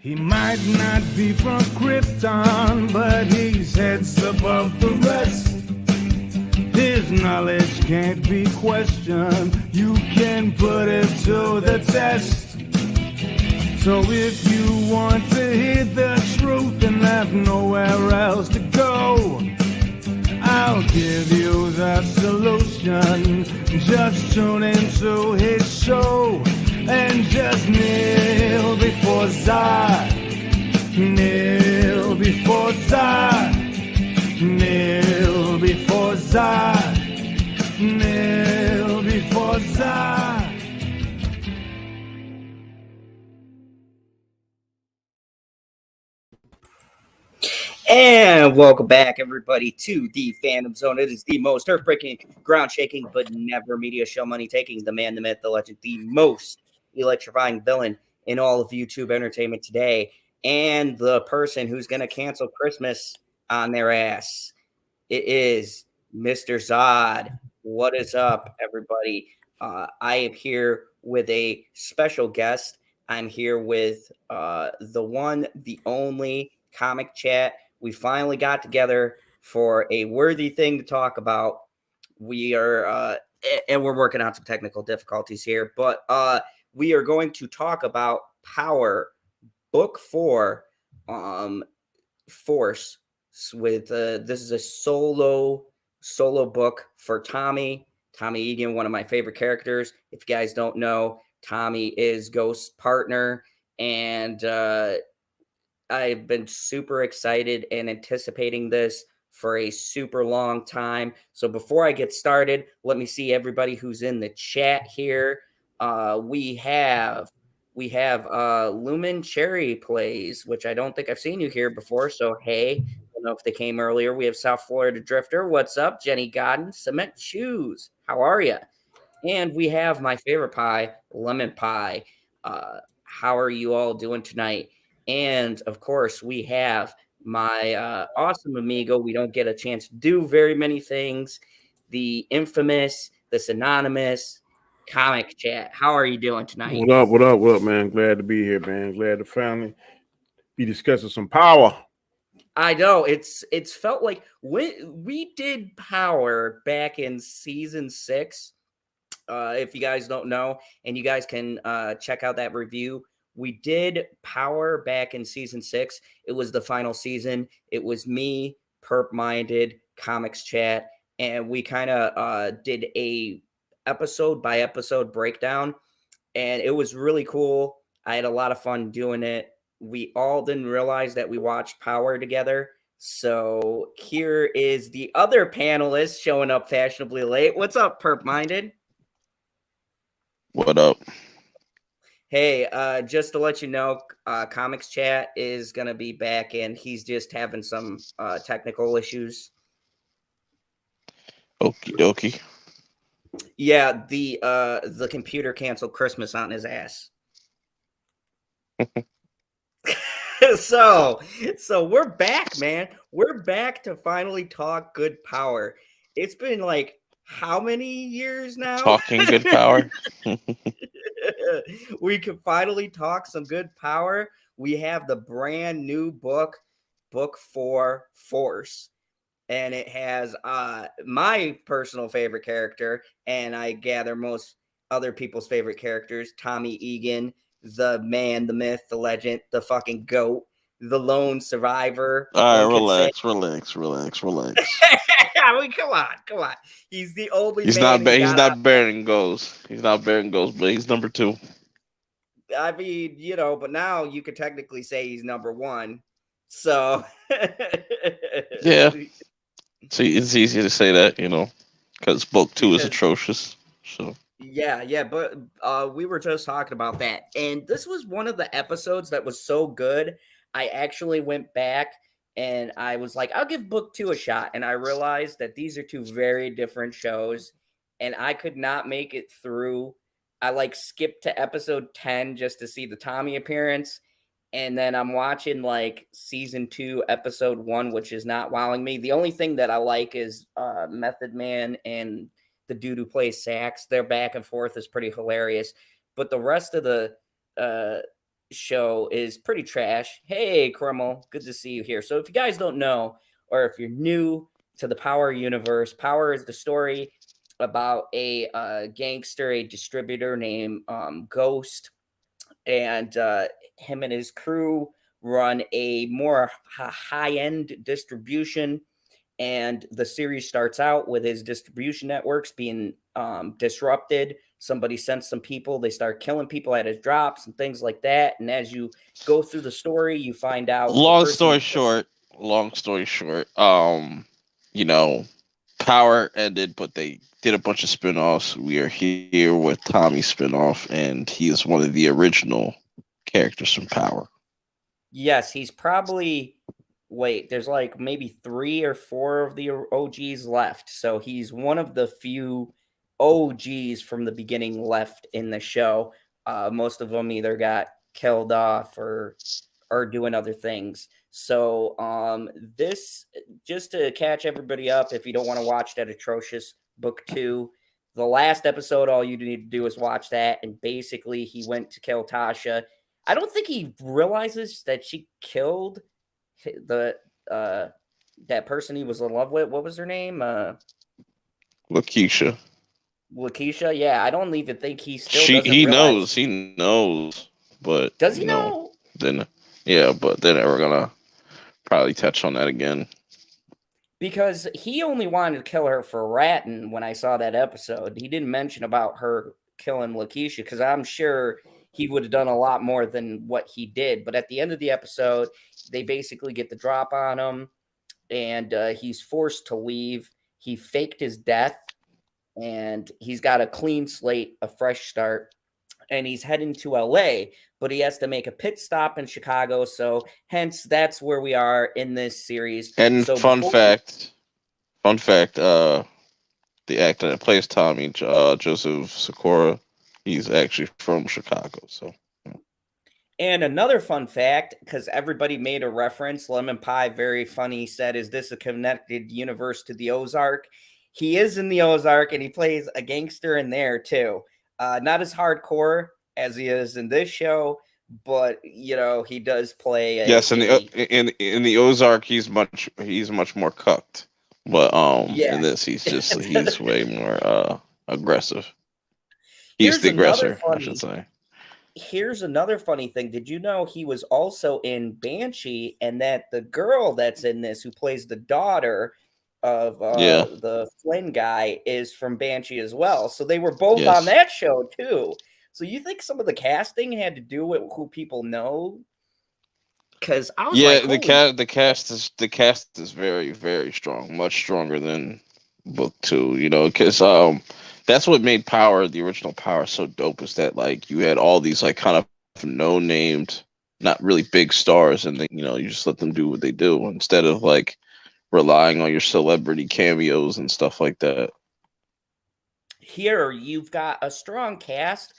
He might not be from Krypton, but he's heads above the rest. His knowledge can't be questioned. You can put it to the test. So if you want to hear the truth and have nowhere else to go, I'll give you the solution. Just tune into his show and just kneel before Zod. Kneel before Zod. Kneel before Zod. Kneel before Zod. And welcome back, everybody, to the Fandom Zone. It is the most earth-breaking, ground-shaking, but never media show money-taking, the man, the myth, the legend, the most electrifying villain in all of YouTube entertainment today, and the person who's going to cancel Christmas on their ass. It is Mr. Zod. What is up, everybody? I am here with a special guest. I'm here with the one, the only Comic Chat. We finally got together for a worthy thing to talk about. We are, and we're working on some technical difficulties here, but we are going to talk about Power, Book 4, Force. With this is a solo book for Tommy Egan, one of my favorite characters. If you guys don't know, Tommy is Ghost's partner, and I've been super excited and anticipating this for a super long time. So before I get started, let me see everybody who's in the chat here. We have Lumen Cherry Plays, which I don't think I've seen you here before. So hey, I don't know if they came earlier. We have South Florida Drifter. What's up? Jenny Godden, Cement Shoes. How are you? And we have my favorite pie, Lemon Pie. How are you all doing tonight? And of course, we have my awesome amigo. We don't get a chance to do very many things. The infamous, the synonymous Comic Chat. How are you doing tonight? What up, man? Glad to be here, man. Glad to finally be discussing some Power. I know it's felt like when we did Power back in season 6. If you guys don't know, and you guys can check out that review. We did Power back in season 6. It was the final season. It was me, Purpminded, Comics Chat, and we kind of did a episode by episode breakdown, and it was really cool. I had a lot of fun doing it. We all didn't realize that we watched Power together. So here is the other panelist showing up fashionably late. What's up, Purpminded? What up? Hey, just to let you know, Comics Chat is going to be back, and he's just having some technical issues. Okie dokie. Yeah, the computer canceled Christmas on his ass. So we're back, man. We're back to finally talk good Power. It's been like how many years now? Talking good Power. We can finally talk some good Power. We have the brand new book 4, Force, and it has my personal favorite character, and I gather most other people's favorite characters, Tommy Egan, the man, the myth, the legend, the fucking GOAT, the lone survivor. All right, relax. I mean, come on. He's the only. He's not bearing goals. He's not bearing goals, but he's number 2. I mean, but now you could technically say he's number 1. So yeah. See, it's easy to say that, because book 2 is atrocious. So yeah, but we were just talking about that, and this was one of the episodes that was so good. I actually went back and I was like, I'll give book 2 a shot, and I realized that these are 2 very different shows, and I could not make it through. I skipped to episode 10 just to see the Tommy appearance, and then I'm watching season 2, episode 1, which is not wowing me. The only thing that I like is Method Man and the dude who plays sax. Their back and forth is pretty hilarious, but the rest of the show is pretty trash. Hey, Krumel, good to see you here. So if you guys don't know, or if you're new to the Power universe, Power is the story about a gangster, a distributor named Ghost, and him and his crew run a more high-end distribution. And the series starts out with his distribution networks being disrupted. Somebody sends some people, they start killing people at his drops and things like that. And as you go through the story, you find out Long story short, you know, Power ended, but they did a bunch of spin-offs. We are here with Tommy's spin-off, and he is one of the original characters from Power. Yes, he's probably there's like maybe 3 or 4 of the OGs left. So he's one of the few OGs from the beginning left in the show. Most of them either got killed off or doing other things. So this, just to catch everybody up, if you don't want to watch that atrocious book 2, the last episode, all you need to do is watch that. And basically he went to kill Tasha. I don't think he realizes that she killed the that person he was in love with. What was her name? Lakeisha. Yeah, I don't even think he still doesn't he realize. He knows, but does he know? Then but then we're gonna probably touch on that again. Because he only wanted to kill her for ratting when I saw that episode. He didn't mention about her killing Lakeisha, because I'm sure he would have done a lot more than what he did. But at the end of the episode, they basically get the drop on him, and he's forced to leave. He faked his death, and he's got a clean slate, a fresh start, and he's heading to LA, but he has to make a pit stop in Chicago. So hence that's where we are in this series. And so fun fact, the actor that plays Tommy, Joseph Sikora, he's actually from Chicago. So, and another fun fact, because everybody made a reference, Lemon Pie, very funny, said, is this a connected universe to the Ozark? He is in the Ozark, and he plays a gangster in there too. Not as hardcore as he is in this show, but he does play. Yes, in the Ozark, he's much more cucked, but in this he's way more aggressive. He's the aggressor, I should say. Here's another funny thing. Did you know he was also in Banshee, and that the girl that's in this, who plays the daughter of the Flynn guy, is from Banshee as well? So they were both on that show too. So you think some of the casting had to do with who people know? Because I was the cast is very, very strong, much stronger than book 2. Because that's what made Power, the original Power, so dope, is that like you had all these like kind of no-named, not really big stars, and then you just let them do what they do instead of like relying on your celebrity cameos and stuff like that. Here you've got a strong cast,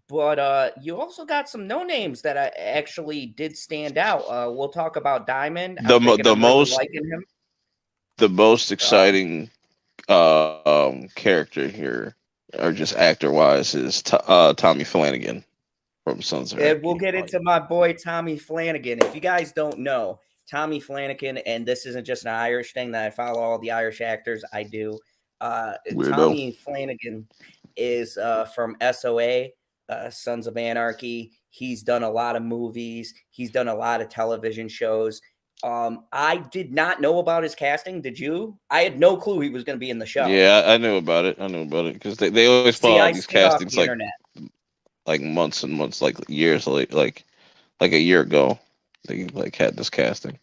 but you also got some no names that actually did stand out. We'll talk about Diamond. The most exciting character here, or just actor wise, is Tommy Flanagan from Sons of Anarchy. We'll get into my boy Tommy Flanagan. If you guys don't know, Tommy Flanagan, and this isn't just an Irish thing that I follow all the Irish actors, I do. Tommy Flanagan is from SOA, Sons of Anarchy. He's done a lot of movies. He's done a lot of television shows. I did not know about his casting. Did you? I had no clue he was going to be in the show. Yeah, I knew about it. Because they always follow all these castings like months and months, like years, like a year ago. They like had this casting.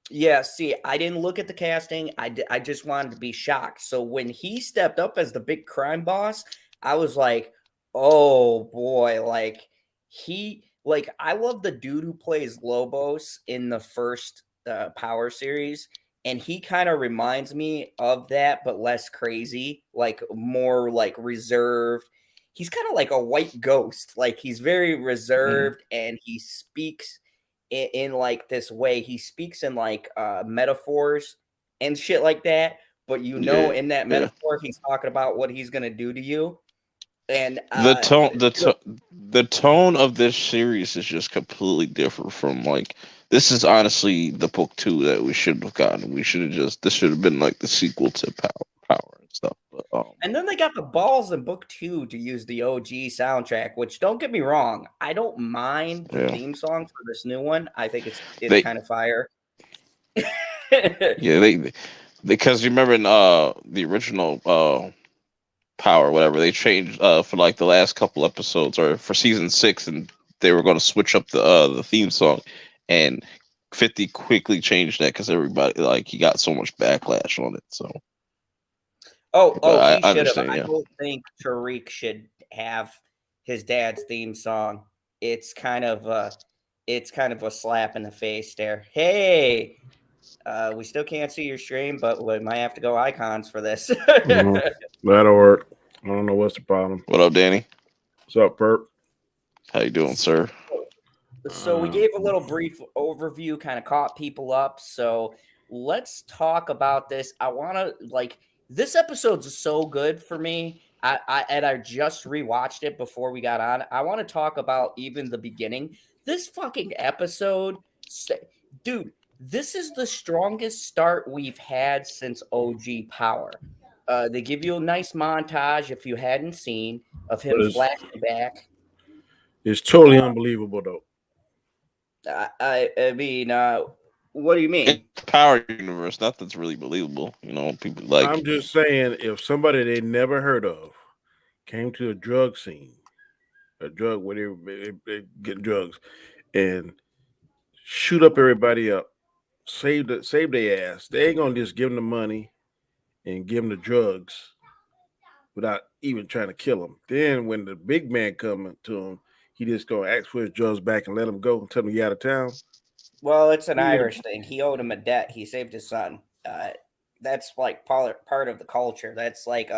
Yeah, see, I didn't look at the casting. I just wanted to be shocked. So when he stepped up as the big crime boss, I was like, oh boy, I love the dude who plays Lobos in the first Power series, and he kind of reminds me of that, but less crazy, like more like reserved. He's kind of like a white ghost. Like he's very reserved, and he speaks in like this way. He speaks in like metaphors and shit like that, but in that metaphor he's talking about what he's gonna do to you. And the tone of this series is just completely different from like this is honestly the book 2 that we should have gotten. We should have just this should have been like the sequel to Power and stuff. But And then they got the balls in book 2 to use the OG soundtrack, which don't get me wrong, I don't mind the theme song for this new one. I think it's kind of fire. Yeah, they because you remember in the original Power, whatever, they changed for like the last couple episodes or for season 6, and they were going to switch up the theme song, and 50 quickly changed that because everybody like he got so much backlash on it. So he should have. Yeah. I don't think Tariq should have his dad's theme song. It's kind of a slap in the face there. Hey, we still can't see your stream, but we might have to go icons for this. That'll work. I don't know what's the problem. What up, Danny? What's up, Perp? How you doing, sir? So we gave a little brief overview, kind of caught people up. So let's talk about this. I want to this episode's so good for me. I just rewatched it before we got on. I want to talk about even the beginning. This fucking episode, dude. This is the strongest start we've had since OG Power. They give you a nice montage, if you hadn't seen, of him flashing back. It's totally unbelievable, though. I mean, what do you mean? In the Power universe, nothing's really believable. You know, people like. I'm just saying, if somebody they never heard of came to a drug scene, a drug where they get drugs, and shoot up everybody up, save their ass, they ain't gonna just give them the money and give them the drugs without even trying to kill them. Then when the big man coming to him, he just gonna ask for his drugs back and let him go and tell him he out of town. Well, it's an Irish thing. He owed him a debt. He saved his son. That's like part of the culture. That's like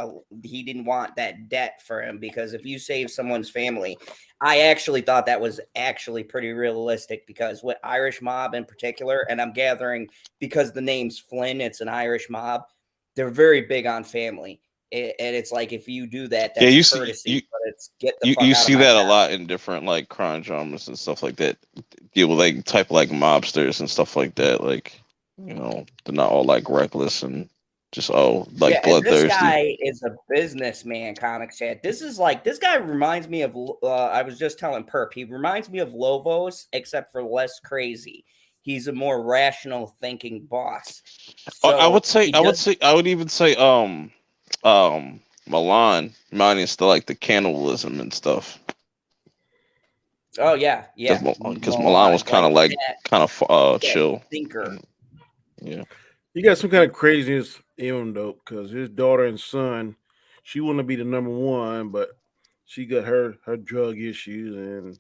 he didn't want that debt for him, because if you save someone's family, I actually thought that was actually pretty realistic, because with Irish mob in particular, and I'm gathering because the name's Flynn, it's an Irish mob. They're very big on family, and it's like if you do that, that's courtesy. But it's get the fuck you out see of my that town. a lot in different like crime genres and stuff like that. Deal with like type of, like mobsters and stuff like that. Like, you know, they're not all like reckless and just bloodthirsty. This guy is a businessman, Comic Chat. This guy reminds me of. I was just telling Perp. He reminds me of Lobos, except for less crazy. He's a more rational thinking boss. So I would even say Milan minus the cannibalism and stuff. Oh yeah. Because Milan was kind of chill thinker. Yeah, he got some kind of craziness in him though, because his daughter and son, she want to be the number one, but she got her drug issues, and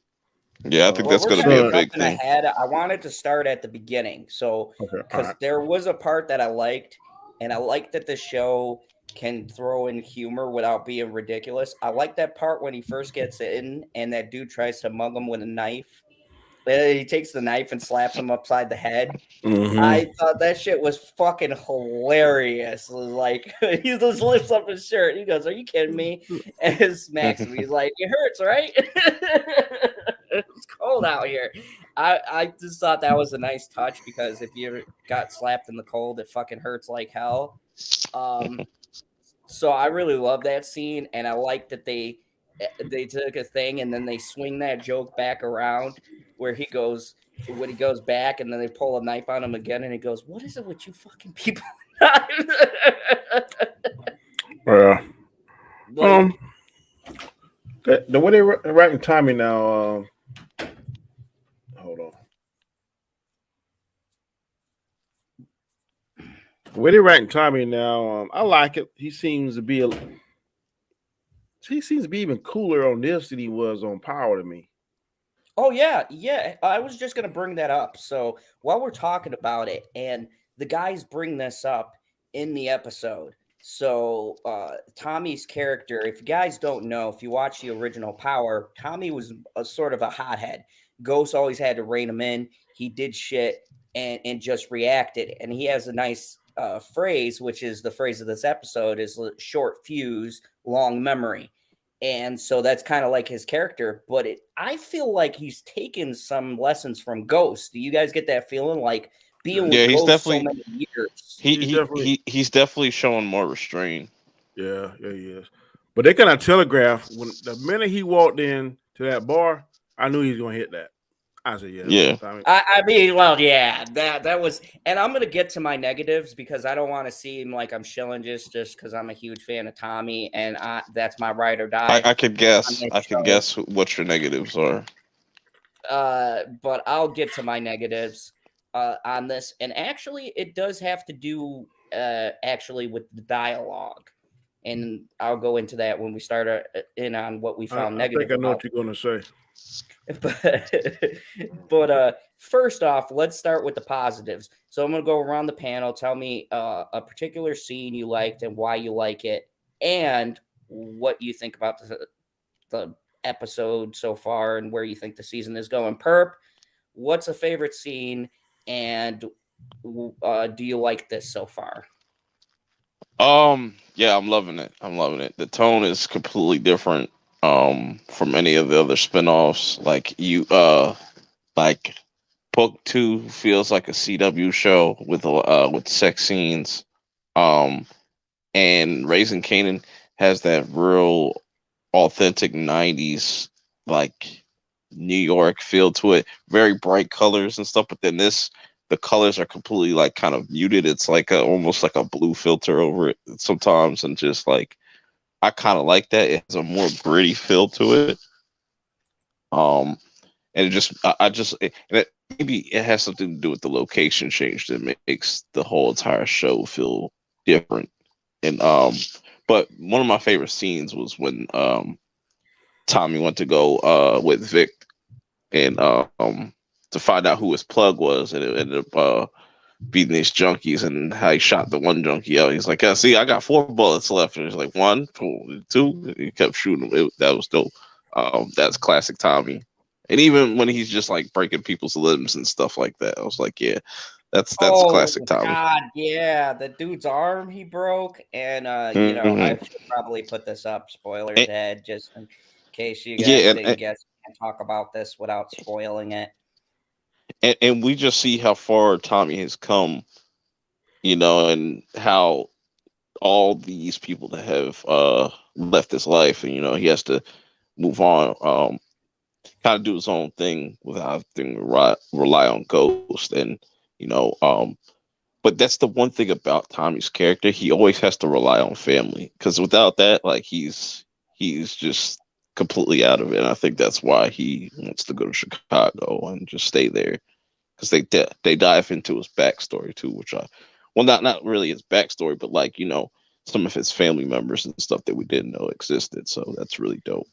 yeah, I think that's going to be a big thing. I wanted to start at the beginning, so because there was a part that I liked, and I liked that the show can throw in humor without being ridiculous. I like that part when he first gets in and that dude tries to mug him with a knife. He takes the knife and slaps him upside the head. Mm-hmm. I thought that shit was fucking hilarious. It was like, he just lifts up his shirt. He goes, "Are you kidding me?" And smacks him. He's like, "It hurts, right?" It's cold out here. I just thought that was a nice touch, because if you ever got slapped in the cold, it fucking hurts like hell. So I really love that scene, and I like that they took a thing and then they swing that joke back around where he goes back and then they pull a knife on him again and he goes, "What is it with you fucking people?" Yeah. The way they're writing timing now. Hold on. The way they're writing Tommy now, I like it. He seems to be even cooler on this than he was on Power to me. Oh yeah. I was just gonna bring that up. So while we're talking about it, and the guys bring this up in the episode. So Tommy's character, if you guys don't know, if you watch the original Power, Tommy was a sort of a hothead. Ghost always had to rein him in. He did shit and just reacted. And he has a nice phrase, which is the phrase of this episode, is short fuse, long memory. And so that's kind of like his character, but I feel like he's taken some lessons from Ghost. Do you guys get that feeling, like being with Yeah, he's Ghost so definitely many years? he's definitely showing more restraint. Yeah, he is. But they kind of telegraphed when the minute he walked in to that bar, I knew he was gonna hit that. I said, yeah, Yeah. Tommy. I mean, well, yeah, that was, and I'm gonna get to my negatives because I don't want to seem like I'm shilling just because I'm a huge fan of Tommy, and that's my ride or die I could on guess. this I could show. guess what your negatives are. But I'll get to my negatives on this, and actually, it does have to do actually with the dialogue, and I'll go into that when we start in on what we found I think negative I know about. what you're gonna say. But first off, let's start with the positives. So I'm gonna go around the panel. Tell me a particular scene you liked and why you like it, and what you think about the episode so far and where you think the season is going. Perp, what's a favorite scene, and do you like this so far? Yeah, I'm loving it. I'm loving it. The tone is completely different from any of the other spin-offs. Like Book 2 feels like a CW show with sex scenes. Um and Raising Canaan has that real authentic 90s like New York feel to it. Very bright colors and stuff, but then the colors are completely like kind of muted. It's like almost like a blue filter over it sometimes, and just like I kind of like that. It has a more gritty feel to it. Um, and it just I just maybe it has something to do with the location change that makes the whole entire show feel different. And but one of my favorite scenes was when Tommy went to go with Vic and to find out who his plug was, and it ended up beating these junkies, and how he shot the one junkie out. He's like, see, I got 4 bullets left, and he's like, 1, 2. He kept shooting him. That was dope. That's classic Tommy. And even when he's just like breaking people's limbs and stuff like that, I was like, yeah, that's Oh classic Tommy. God, yeah, the dude's arm he broke, and I Mm-hmm. should probably put this up, spoilers And, ahead, just in case you guys yeah, didn't guess. Can't talk about this without spoiling it. and we just see how far Tommy has come, and how all these people that have left his life, and he has to move on, kind of do his own thing without having to rely on Ghost, and you know, but that's the one thing about Tommy's character. He always has to rely on family, because without that, like he's just completely out of it. And I think that's why he wants to go to Chicago and just stay there, because they dive into his backstory too, which not really his backstory, but like some of his family members and stuff that we didn't know existed. So that's really dope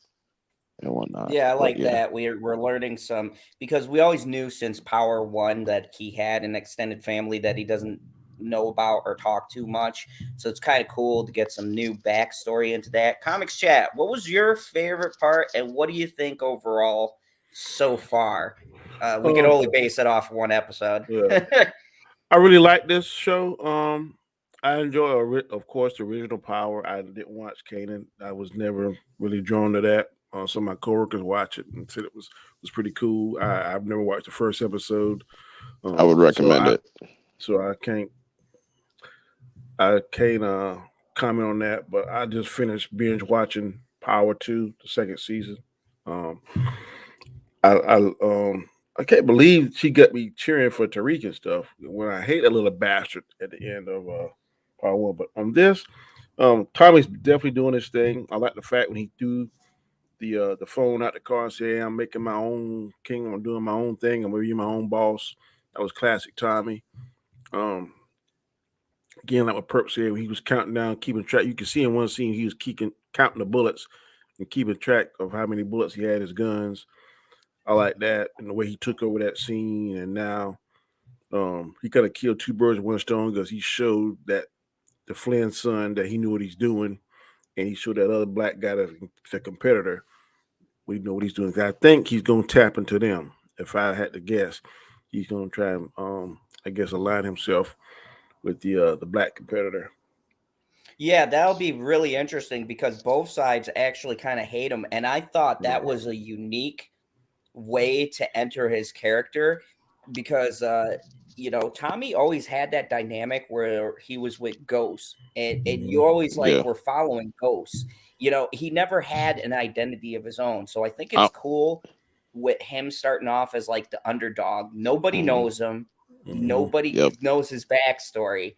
and whatnot. Yeah, I But like yeah, that. We're learning some, because we always knew since Power One that he had an extended family that he doesn't know about or talk too much. So it's kind of cool to get some new backstory into that. Comics Chat, what was your favorite part, and what do you think overall so far? We can Um, only base it off one episode. yeah, I really like this show. I enjoy, of course, the original Power. I didn't watch Kanan. I was never really drawn to that. Some of my coworkers watch it and said it was pretty cool. I've never watched the first episode, I would so recommend I it. so I can't comment on that. But I just finished binge watching Power 2, the second season. Um, I can't believe she got me cheering for Tariq and stuff when I hate that little bastard at the end of Part 1. But on this, Tommy's definitely doing his thing. I like the fact when he threw the phone out the car and said, "Hey, I'm making my own kingdom. I'm doing my own thing. I'm gonna be my own boss." That was classic Tommy. Um, Again, like what Perp said, when he was counting down, keeping track. You can see in one scene he was keeping counting the bullets and keeping track of how many bullets he had in his guns. I like that, and the way he took over that scene. And now he kind of killed 2 birds with one stone, because he showed that the Flynn son that he knew what he's doing, and he showed that other black guy that's a competitor. We know what he's doing. I think he's going to tap into them. If I had to guess, he's going to try and, I guess, align himself with the black competitor. Yeah, that'll be really interesting because both sides actually kind of hate him. And I thought that was a unique way to enter his character because Tommy always had that dynamic where he was with ghosts and you always like Yeah. were following ghosts. He never had an identity of his own. So I think I, it's cool with him starting off as like the underdog. Nobody mhm. knows him. Mhm. Nobody Yep. knows his backstory.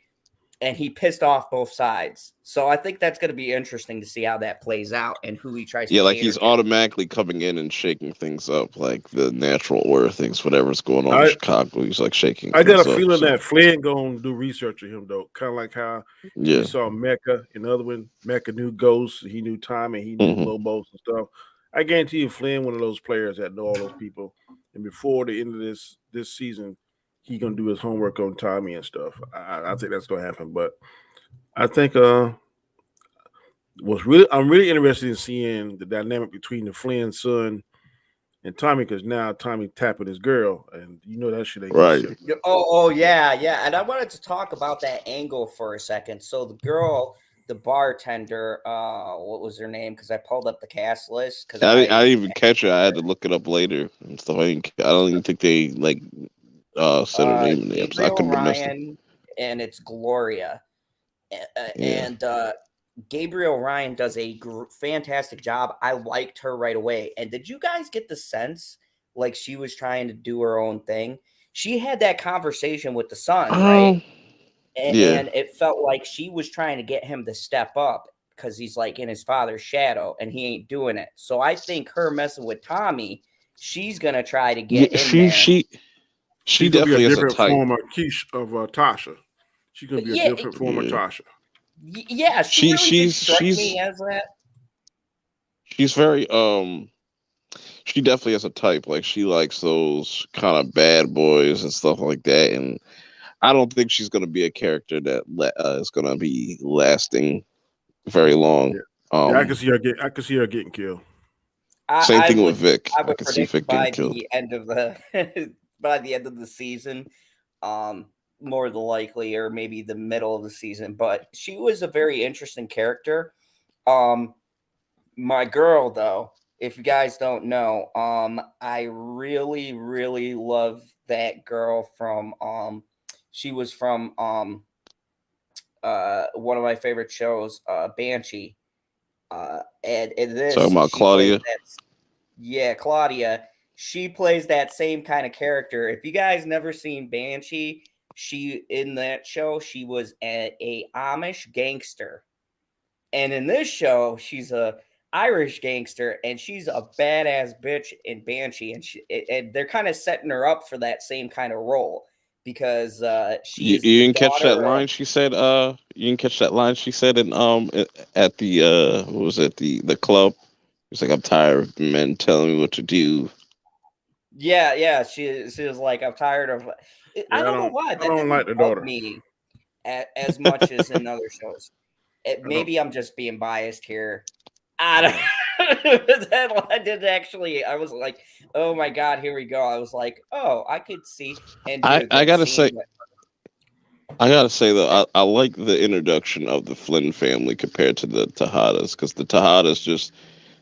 And he pissed off both sides. So I think that's going to be interesting to see how that plays out and who he tries to Yeah, like cater he's to. automatically coming in and shaking things up, like the natural order things, whatever's going on in I Chicago. He's like shaking I got things a up. feeling So that Flynn gonna do research on him though, kind of like how we yeah. saw Mecca in the other one. Mecca knew Ghost, he knew Tommy, he knew Hmm. Lobos and stuff. I guarantee you, Flynn, one of those players that know all those people, and before the end of this season, he gonna do his homework on Tommy and stuff. I think that's gonna happen. But I think I'm really interested in seeing the dynamic between the Flynn son and Tommy because now Tommy tapping his girl, and you know that shit ain't gonna Right. sit. Yeah. And I wanted to talk about that angle for a second. So the girl, the bartender, what was her name? Because I pulled up the cast list because I I didn't even catch it. I had to look it up later and stuff. I don't even think they like said her name in the episode. I Gabriel couldn't have missed it. Ryan and it's Gloria. Yeah. And Gabriel Ryan does a fantastic job. I liked her right away. And did you guys get the sense like she was trying to do her own thing? She had that conversation with the son, right? Oh. Yeah. And it felt like she was trying to get him to step up because he's like in his father's shadow and he ain't doing it. So I think her messing with Tommy, she's gonna try to Yeah. get in there. She She's gonna be a definitely has a different type. form of Tasha. She's gonna be a Yeah, different form of Yeah. Tasha. yeah, she She really did she's strike she's me as that. she's very she definitely has a type. Like she likes those kind of bad boys and stuff like that. And I don't think she's gonna be a character that is gonna be lasting very long. Yeah, yeah. Um, I can see her getting killed. Same I thing with would Vic. I I would could see predict Vic getting by killed. the end of the by the end of the season, um, more than likely, or maybe the middle of the season. But she was a very interesting character. Um, my girl, though, if you guys don't know, I really, really love that girl from she was from one of my favorite shows, Banshee. And in Talking this, about she plays Claudia. that. Yeah, Claudia. She plays that same kind of character. If you guys never seen Banshee, she in that show she was a Amish gangster, and in this show she's a Irish gangster, and she's a badass bitch in Banshee, and they're kind of setting her up for that same kind of role because she is You the didn't catch that daughter of. line she said. You didn't catch that line she said in at the what was it, the club? It's like, I'm tired of men telling me what to do. Yeah. She was like, I'm tired of. I Yeah, don't know why I that don't like didn't the bug daughter. me as much as in other shows. I don't. Maybe I'm just being biased here. I don't. That I did actually. I was like, oh my god, here we go. I was like, oh, I could see and be a I good gotta scene. say, though, I like the introduction of the Flynn family compared to the Tejadas, because the Tejadas just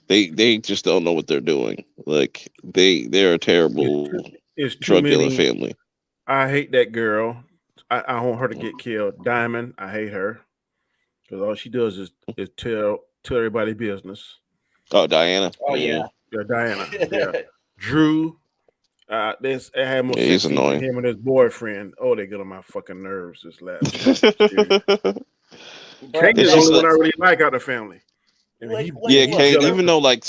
they just don't know what they're doing. Like they're a It's terrible too, it's too drug dealing many. family. I hate that girl. I want her to get killed. Diamond, I hate her because all she does is tell everybody business. Oh, Diana. Oh Yeah, yeah. Yeah, Diana. Yeah, Drew. This I had more yeah, he's sex scenes with annoying. him and his boyfriend. Oh, they get on my fucking nerves this last season. Seriously. But Kane is It's the just only that's one I like, really like out of the family. And like and yeah, he look, Kane. jealous there Even though like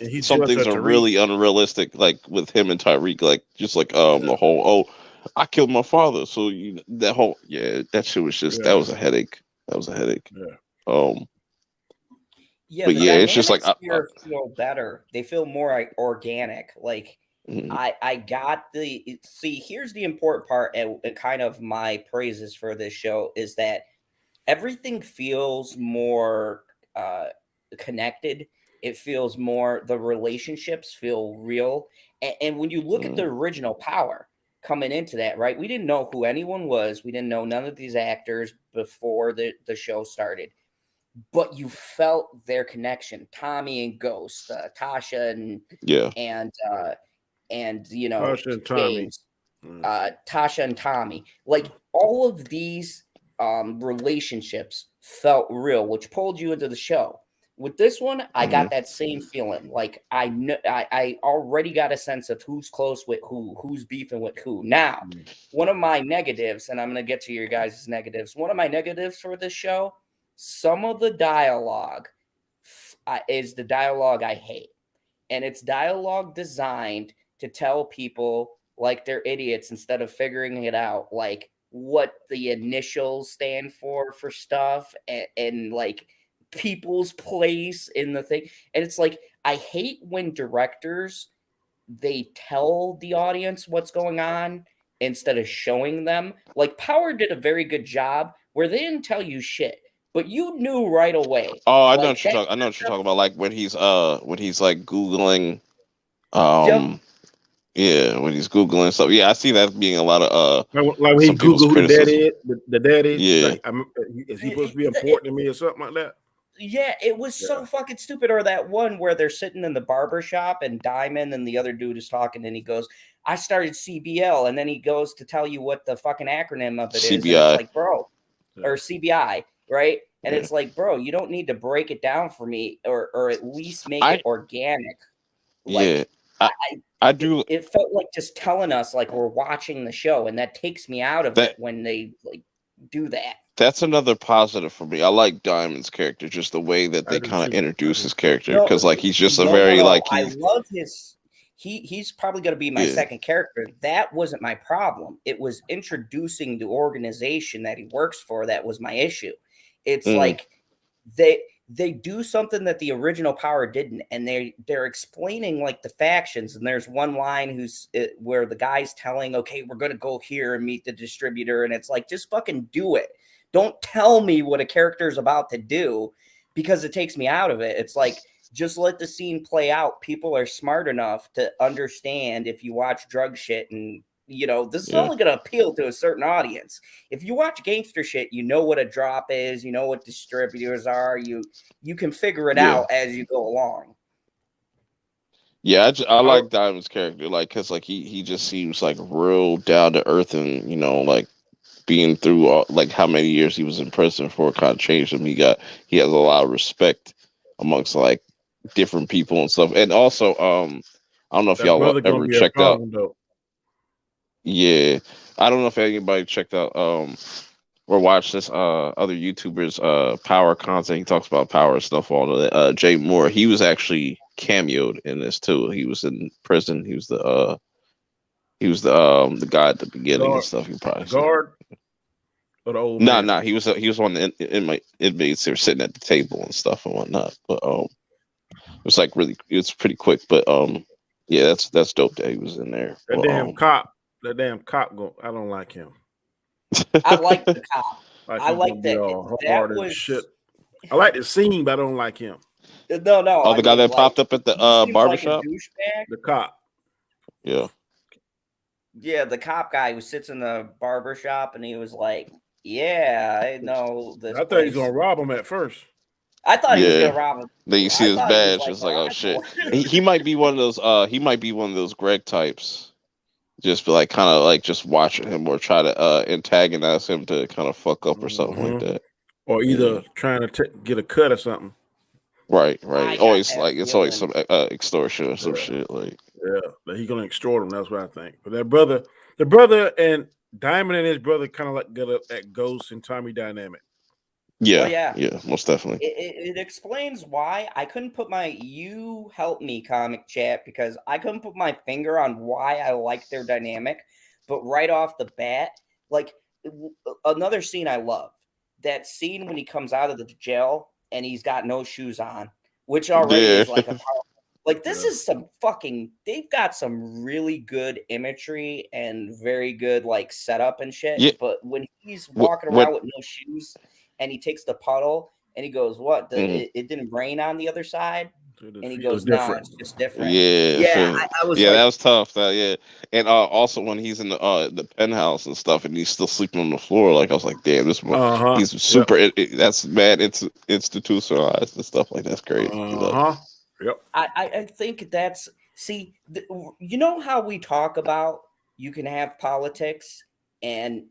and he some jealous things of are Tariq. really unrealistic, like with him and Tyreek, like just like Yeah, the whole, I killed my father, so that whole, yeah, that shit was just, that yeah, was a headache. That was a headache. yeah. Um, yeah, but the yeah, it's just like dynamics here feel better. They feel more like organic. Like mhm, I got the see. Here's the important part, and kind of my praises for this show is that everything feels more connected. It feels more, the relationships feel real. And when you look at the mhm, original Power coming into that, right? We didn't know who anyone was. We didn't know none of these actors before the show started. but you felt their connection. Tommy and Ghost, Tasha and Yeah. and Tasha and Tommy. James, Tasha and Tommy. Like all of these relationships felt real, which pulled you into the show. With this one, I got that same feeling. Like I know, I already got a sense of who's close with who's beefing with who. Now, one of my negatives, and I'm gonna get to your guys' negatives. One of my negatives for this show, some of the dialogue is the dialogue I hate, and it's dialogue designed to tell people like they're idiots instead of figuring it out, like what the initials stand for stuff, and like people's place in the thing. And it's like I hate when directors they tell the audience what's going on instead of showing them. Like Power did a very good job where they didn't tell you shit, but you knew right away. Oh, I know Like what you're that. talking. I know what you're talking about. Like when he's like googling, Yep. yeah, when he's googling stuff. Yeah, I see that being a lot of Like when he some people's Google who the daddy criticism. is, the daddy, Yeah. like, is he supposed to be important to me or something like that? Yeah, it was so fucking stupid. Or that one where they're sitting in the barber shop and Diamond and the other dude is talking and he goes, I started CBL. And then he goes to tell you what the fucking acronym of it is. And it's CBI. like, bro, or CBI, right? And Yeah. it's like, bro, you don't need to break it down for me or at least make it organic. Like, yeah, I do. It felt like just telling us like we're watching the show, and that takes me out of it when they like do that. That's another positive for me. I like Diamond's character, just the way that they kind of introduce his character, because like he's just a very like I love his. He's probably going to be my second character. That wasn't my problem. It was introducing the organization that he works for that was my issue. It's like they do something that the original Power didn't, and they're explaining like the factions. And there's one line where the guy's telling, okay, we're going to go here and meet the distributor. And it's like, just fucking do it. Don't tell me what a character is about to do, because it takes me out of it. It's like, just let the scene play out. People are smart enough to understand if you watch drug shit, and this is only going to appeal to a certain audience. If you watch gangster shit, you know what a drop is, you know what distributors are, you can figure it out as you go along. Yeah, I like Diamond's character, like, because like he just seems like real down to earth, and like being through all, like how many years he was in prison for kind of changed him. He has a lot of respect amongst like different people and stuff. And also, I don't know if y'all ever checked out. Yeah, I don't know if anybody checked out or watched this other YouTubers Power content. He talks about Power and stuff. All of that. Jay Moore, he was actually cameoed in this too. He was in prison. He was the guy at the beginning and stuff. You probably guard. Or the old man? Nah. He was on the inmates. They were sitting at the table and stuff and whatnot. But it was like it's pretty quick. But yeah, that's dope that he was in there. That damn cop. I don't like him. I like the cop. I like that. Hard as shit. I like the scene, but I don't like him. No. Oh, the guy that popped up at the barbershop? Like the cop. Yeah. Yeah, the cop guy who sits in the barbershop, and he was like, yeah, I know this. I thought he was going to rob him at first. I thought he was going to rob him. Then you see his badge. It's like, oh, shit. He might be one of those, he might be one of those Greg types. Just be like, kind of like just watching him or try to antagonize him to kind of fuck up or something like that. Or either trying to get a cut or something. Right. Always like it's always some extortion or some shit like. Yeah, but he's gonna extort him. That's what I think. But the brother and Diamond and his brother kind of like got up at Ghost and Tommy dynamic. Yeah, most definitely. It explains why I couldn't put you help me comic chat, because I couldn't put my finger on why I like their dynamic. But right off the bat, like another scene I love, that scene when he comes out of the jail and he's got no shoes on, which already is like a like this is some fucking, they've got some really good imagery and very good like setup and shit. Yeah. But when he's walking around with no shoes and he takes the puddle and he goes, what? It didn't rain on the other side? And he Feels goes, "No, different. it's just different." Yeah, Yeah, I was yeah, like, that was tough. Yeah, and also when he's in the penthouse and stuff, and he's still sleeping on the floor, like I was like, damn, Uh-huh. he's super. That's mad. It's institutionalized and stuff like that's great. Uh-huh. Yep. I think that's you know how we talk about you can have politics and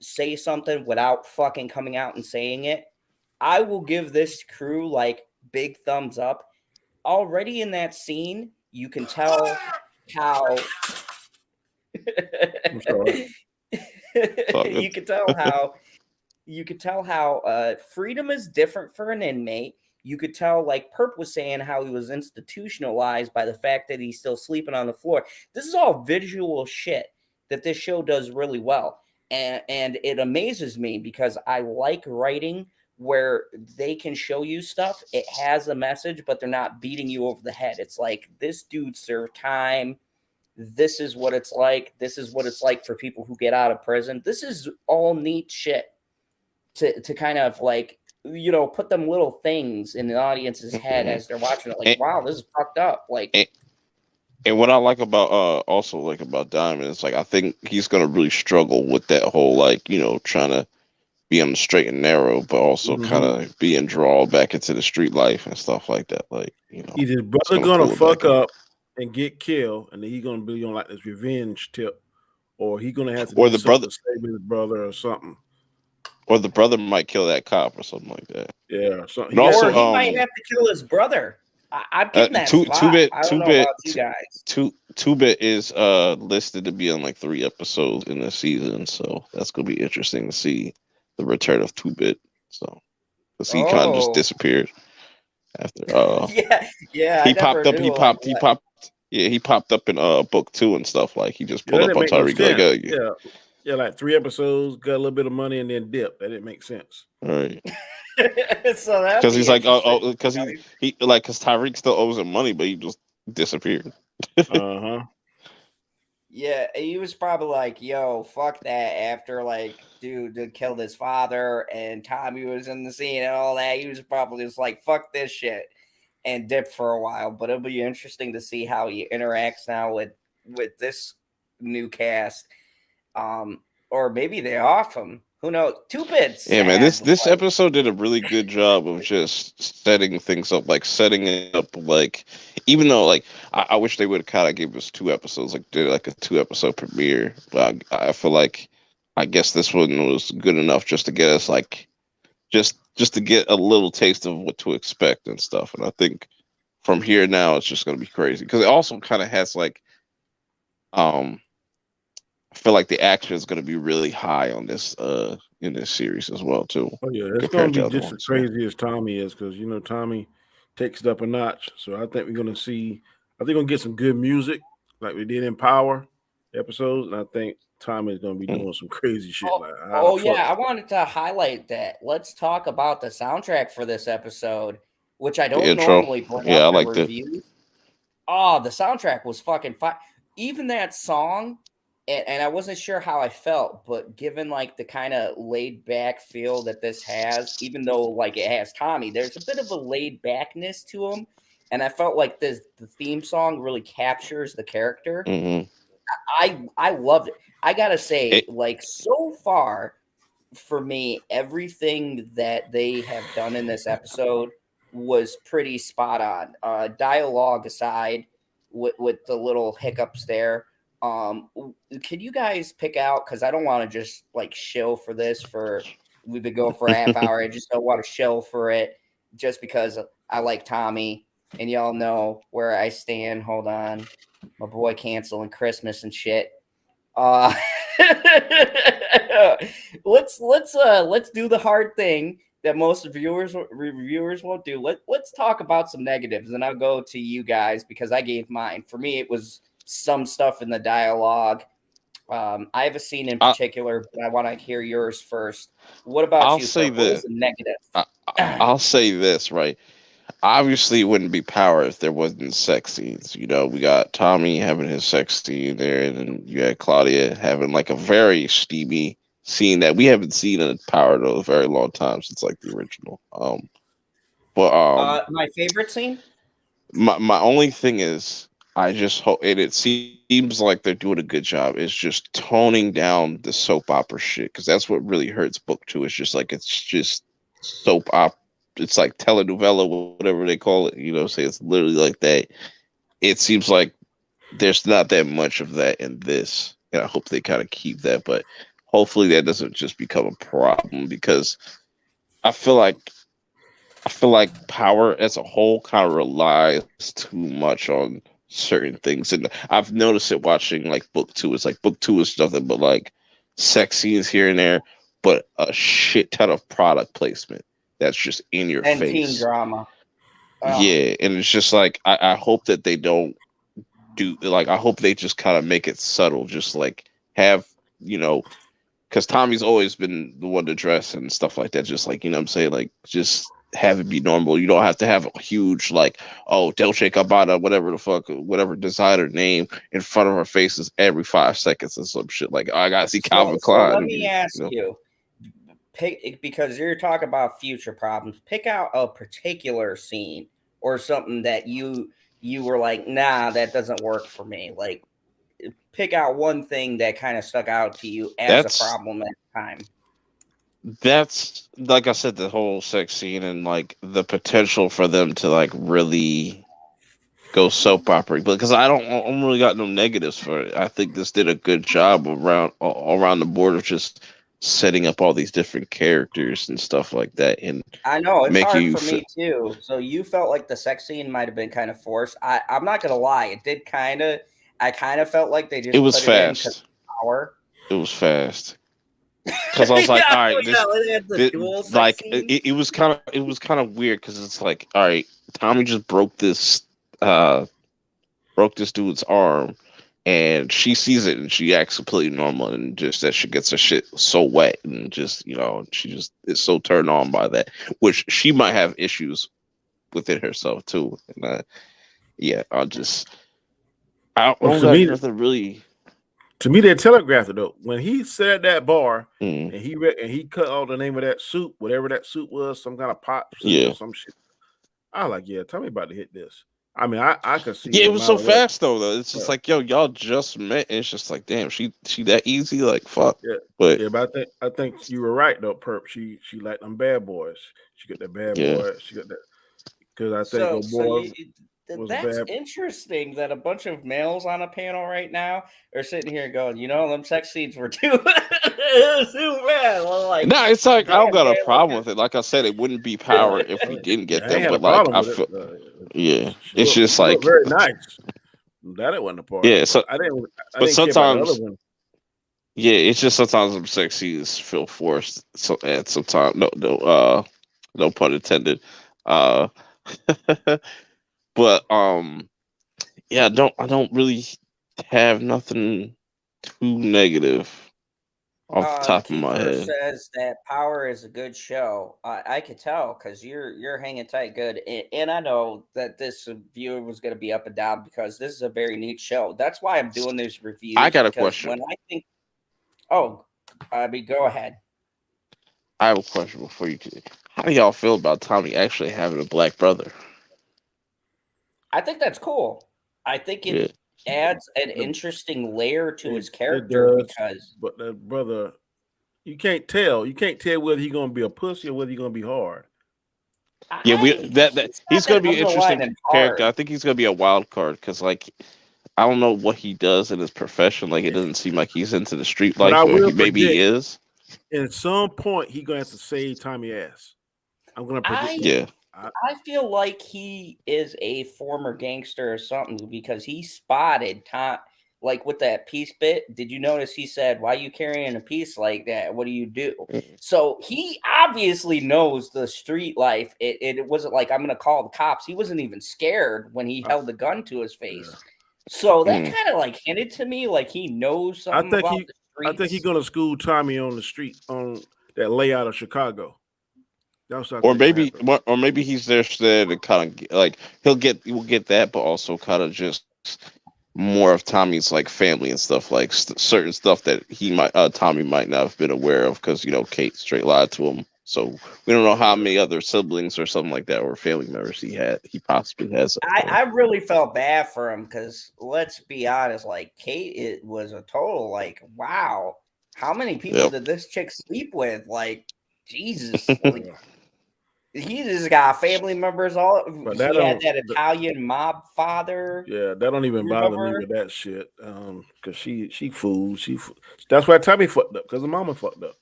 say something without fucking coming out and saying it. I will give this crew like big thumbs up. Already in that scene, you can tell how I'm sorry. It's all you good. can tell how freedom is different for an inmate. You could tell, like Perp was saying, how he was institutionalized by the fact that he's still sleeping on the floor. This is all visual shit that this show does really well. And it amazes me because I like writing where they can show you stuff. It has a message, but they're not beating you over the head. It's like, this dude served time. This is what it's like. This is what it's like for people who get out of prison. This is all neat shit to kind of like, put them little things in the audience's head as they're watching it. Like, And, wow, this is fucked up. Like, and, and what I like about also like about Diamond is like I think he's gonna really struggle with that whole like trying to be on the straight and narrow, but also kind Mm-hmm. of being drawn back into the street life and stuff like that. Like Either his it's brother gonna gonna pull him back fuck in. up and get killed, and then he's gonna be on like this revenge tip, or he's gonna have to Or do the something brother, to save his brother or something. or the brother might kill that cop or something like that. Yeah, so And he has or also, to, he might have to kill his brother. I'm getting that vibe. I don't know about you guys. Two bit is listed to be on like 3 episodes in this season, so that's gonna be interesting to see the return of 2-bit. So because he kind of just Oh, disappeared after yeah. I he never popped up knew. Like, what? he popped up in book 2 and stuff. Like he just yeah, that pulled up didn't on make no Tyreek like, sense. oh, yeah. Yeah, like 3 episodes, got a little bit of money, and then dip. That didn't make sense. All right. So that'd Because be he's like, interesting. because because Tyreek still owes him money, but he just disappeared. Uh-huh. Yeah, he was probably like, "Yo, fuck that." After like, dude killed his father, and Tommy was in the scene and all that, he was probably just like, "Fuck this shit," and dipped for a while. But it'll be interesting to see how he interacts now with this new cast. Or maybe they off him. Who knows? 2-Bit Yeah, man, sad. this episode did a really good job of just setting things up, like setting it up, like even though like I wish they would kind of give us 2 episodes, like did like a 2-episode premiere, but I feel like I guess this one was good enough just to get us like just to get a little taste of what to expect and stuff, and I think from here now it's just gonna be crazy because it also kind of has like um I feel like the action is gonna be really high on this in this series as well too. Oh yeah, it's gonna Compared to be other just as ones. crazy as Tommy is, because Tommy takes it up a notch. So I think we're gonna see. I think we're gonna get some good music like we did in Power episodes, and I think Tommy's gonna be doing some crazy shit. Like how the fuck? Yeah, I wanted to highlight that. Let's talk about the soundtrack for this episode, which I The don't intro, normally bring yeah, up I in liked it. reviews. Oh, the soundtrack was fucking fire. Even that song, and I wasn't sure how I felt, but given like the kind of laid back feel that this has, even though like it has Tommy, there's a bit of a laid backness to him. And I felt like the theme song really captures the character. Mm-hmm. I loved it. I gotta say, It, like so far for me, everything that they have done in this episode was pretty spot on. Dialogue aside, with the little hiccups there. Can you guys pick out? Because I don't want to just like shill for this. We've been going for a half hour. I just don't want to shill for it just because I like Tommy and y'all know where I stand. Hold on, my boy canceling Christmas and shit. Uh, let's do the hard thing that most reviewers won't do. Let's talk about some negatives, and I'll go to you guys because I gave mine. For me, it was some stuff in the dialogue. I have a scene in particular, but I want to hear yours first. What about I'll you, say Perp? What this. was the negative? I'll say this, right? Obviously, it wouldn't be Power if there wasn't sex scenes. We got Tommy having his sex scene there, and then you had Claudia having like a very steamy scene that we haven't seen in Power in a very long time since like the original. My favorite scene. My only thing is, I just hope, and it seems like they're doing a good job. Is just toning down the soap opera shit, because that's what really hurts book two. It's just like it's just soap op. It's like telenovela, whatever they call it. You know, say it's literally like that. It seems like there's not that much of that in this, and I hope they kind of keep that. But hopefully, that doesn't just become a problem, because I feel like Power as a whole kind of relies too much on certain things, and I've noticed it watching like book two. It's like book two is nothing but like sex scenes here and there, but a shit ton of product placement that's just in your And teen face. drama. Yeah, and it's just like I hope that they don't do, like, I hope they just kind of make it subtle, just like have, you know, because Tommy's always been the one to dress and stuff like that. Just like, you know what I'm saying? Like, just have it be normal. You don't have to have a huge, like, oh, Dolce Gabbana, whatever the fuck, whatever designer name in front of our faces every 5 seconds or some shit. Like, I gotta see Calvin So let Klein. me ask know? you, pick, because you're talking about future problems. Pick out a particular scene or something that you were like, nah, that doesn't work for me. Like, pick out one thing that kind of stuck out to you as a That's problem at the time. that's like I said, the whole sex scene and like the potential for them to like really go soap opera, because I don't really got no negatives for it. I think this did a good job around the board of just setting up all these different characters and stuff like that, and I know it's making hard you for me too. So you felt like the sex scene might have been kind of forced. I'm not gonna lie, it did kind of. I kind of felt like they it just was put it in because fast. power. It was fast because I was like, Yeah, all right, yeah, it had the this dual sex like scenes. it was kind of weird, because it's like, all right, Tommy just uh broke this dude's arm, and she sees it and she acts completely normal, and just that she gets her shit so wet, and just, you know, she just is so turned on by that, which she might have issues within herself too. And yeah, I Well, don't got nothing really. to me, they telegraphed it though. When he said at that bar Mm, and he cut all the name of that soup, whatever that soup was, some kind of pop soup or yeah, some shit. I was like, yeah, tell me about to hit this. I mean, I could see yeah, it no was so matter what. fast though. It's just like, yo, y'all just met, and it's just like, damn, she that easy, like, fuck. Yeah, But yeah, but I think you were right though, Perp. She like them bad boys. She got that bad yeah, boy. She got that because I think So, old boy was a that's bad. interesting that a bunch of males on a panel right now are sitting here going, you know, them sex scenes were too, too bad. Well, like, no, it's like I damn, don't got a man, like, problem with it. Like I said, it wouldn't be Power if we didn't Yeah, get I ain't them. had a But like, problem I with it. feel, yeah, it's just She looked like, very nice. That wasn't a part, yeah. but So, I but didn't care about the other sometimes, one. yeah, it's just sometimes them sex scenes feel forced. So at sometimes, no pun intended. Uh, but yeah, I don't really have nothing too negative off the top of my Kiefer head. says that Power is a good show. I could tell because you're hanging tight good, and I know that this viewer was going to be up and down because this is a very neat show. That's why I'm doing these I reviews got a because question. when I think, oh, I mean, go ahead. I have a question before you. How do y'all feel about Tommy actually having a black brother? I think that's cool. I think Yeah. it adds an The- interesting layer to his It character does, because but that brother, you can't tell. You can't tell whether he's gonna be a pussy or whether he's gonna be hard. Yeah, that he's not he's that gonna be an interesting underlying character. hard. I think he's gonna be a wild card, because like, I don't know what he does in his profession. Like, it doesn't seem like he's into the street But I life, or will maybe he predict is. at some point he gonna have to save Tommy ass. I'm gonna predict that. Yeah. I feel like he is a former gangster or something because he spotted Tom, like with that piece bit. Did you notice he said, "Why you carrying a piece like that? What do you do?" So he obviously knows the street life. It wasn't like I'm going to call the cops. He wasn't even scared when he held the gun to his face. Yeah. So that Mm. kind of like hinted to me like he knows I something think about he the I think he's streets. gonna school Tommy on the street on that layout of Chicago. That's what I think gonna happen. Or maybe he's there to kind of like we'll get that, but also kind of just more of Tommy's like family and stuff, like certain stuff that he might Tommy might not have been aware of, because, you know, Kate straight lied to him So we don't know how many other siblings or something like that or family members he possibly has. I really felt bad for him because let's be honest, like Kate, it was a total like, wow, how many people did this chick sleep with? Like, Jesus, like he just got family members all. But He had that Italian mob father. Yeah, that don't even bother me with that shit. Because she fooled. That's why Tommy fucked up, because the mama fucked up.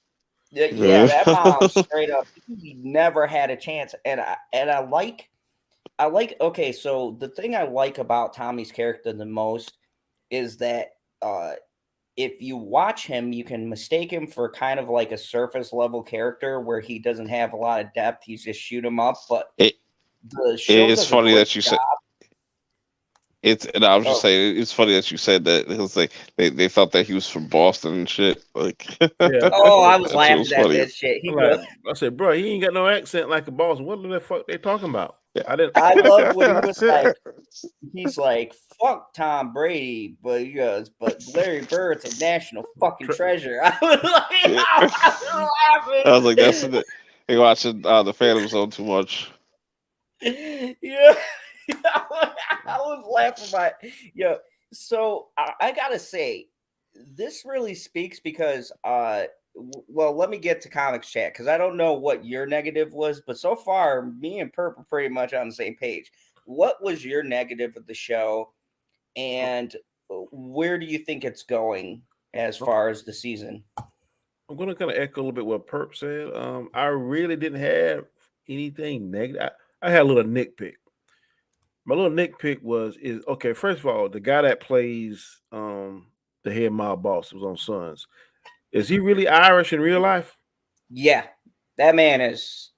Yeah, that mom straight up, he never had a chance. And I like okay, so the thing I like about Tommy's character the most is that if you watch him, you can mistake him for kind of like a surface level character where he doesn't have a lot of depth. He's just shoot him up. But the show it's funny that you said and I was just Oh. saying, it's funny that you said that. It was like they thought that he was from Boston and shit. Like, Yeah. Oh, I was That's laughing what's at funny. that shit. He I'm goes, like, I said, bro, he ain't got no accent like a Boston. What the fuck they talking about? Yeah. I love when he was like, he's like, fuck Tom Brady, but he goes, but Larry Bird's a national fucking treasure. I was like, I was laughing. I was like, that's it. They watching the Phantom Zone too much. Yeah. I was laughing about it. Yeah. So I gotta say, this really speaks because well, let me get to comics chat because I don't know what your negative was, but so far me and Perp are pretty much on the same page. What was your negative of the show, and where do you think it's going as far as the season? I'm gonna kind of echo a little bit what Perp said. I really didn't have anything negative. I had a little nitpick. My little nitpick is okay. First of all, the guy that plays the head mob boss was on Sons. Is he really Irish in real life? Yeah, that man is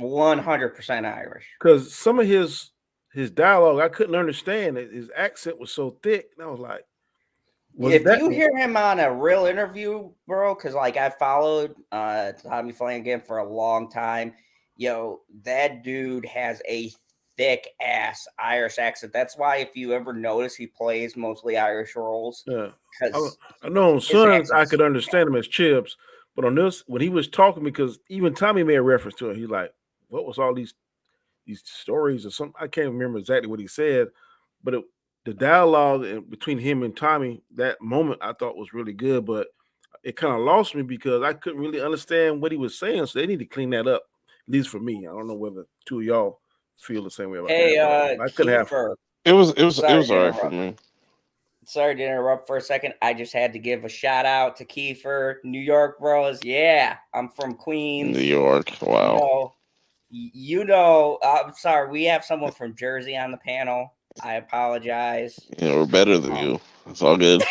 100% Irish. Because some of his dialogue I couldn't understand. His accent was so thick, and I was like, if you hear him on a real interview, bro, because like I followed Tommy Flanagan for a long time, yo, that dude has a thick ass Irish accent. That's why if you ever notice, he plays mostly Irish roles. Yeah, because I know on Sons I could understand him as Chips, but on this when he was talking, because even Tommy made a reference to it, he's like, "What was all these stories or something?" I can't remember exactly what he said, but the dialogue between him and Tommy, that moment I thought was really good, but it kind of lost me because I couldn't really understand what he was saying. So they need to clean that up, at least for me. I don't know whether two of y'all feel the same way about that. I couldn't have. It was all right for me. Sorry to interrupt for a second. I just had to give a shout out to Kiefer, New York bros. Yeah, I'm from Queens. New York. Wow. You know, I'm sorry. We have someone from Jersey on the panel. I apologize. Yeah, we're better than you. It's all good.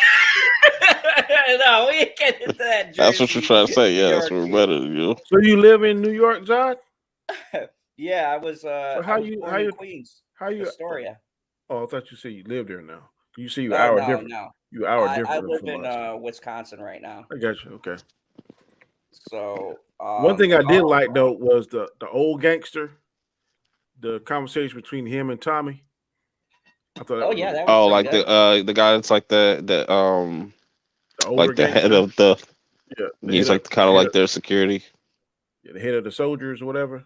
No, we get into that. Jersey, that's what you're trying to say. Yes, we're better than you. So you live in New York, John? Yeah, I was. So how you Queens? How you Astoria? Oh, I thought you said you live there now. You see, you hour different. No. You hour I different. live in Wisconsin right now. I got you. Okay. So one thing I did like though was the old gangster, the conversation between him and Tommy. I thought. That was like good. the guy that's like the like the head of the. Yeah. He's like kind of like their security. Yeah, the head of the soldiers or whatever.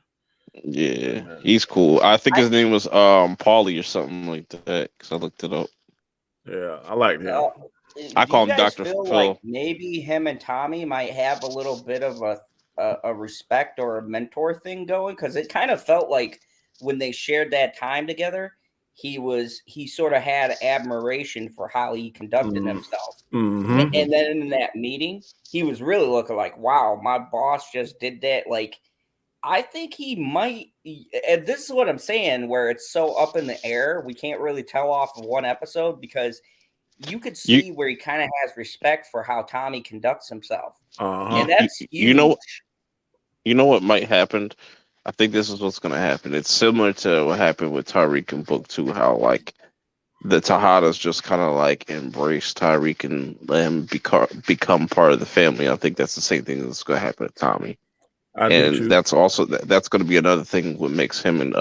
Yeah, he's cool. I think his name was Paulie or something like that because I looked it up. Yeah, I like him. I call him Dr. Phil. Like maybe him and Tommy might have a little bit of a respect or a mentor thing going, because it kind of felt like when they shared that time together, he sort of had admiration for how he conducted himself. Mm-hmm. And then in that meeting, he was really looking like, wow, my boss just did that. Like, I think he might, and this is what I'm saying, where it's so up in the air, we can't really tell off of one episode, because you could see where he kind of has respect for how Tommy conducts himself. And that's huge. You know what might happen? I think this is what's going to happen. It's similar to what happened with Tyreek in book 2, how like the Tejadas just kind of like embrace Tyreek and let him become part of the family. I think that's the same thing that's going to happen to Tommy. And that's also that's going to be another thing what makes him and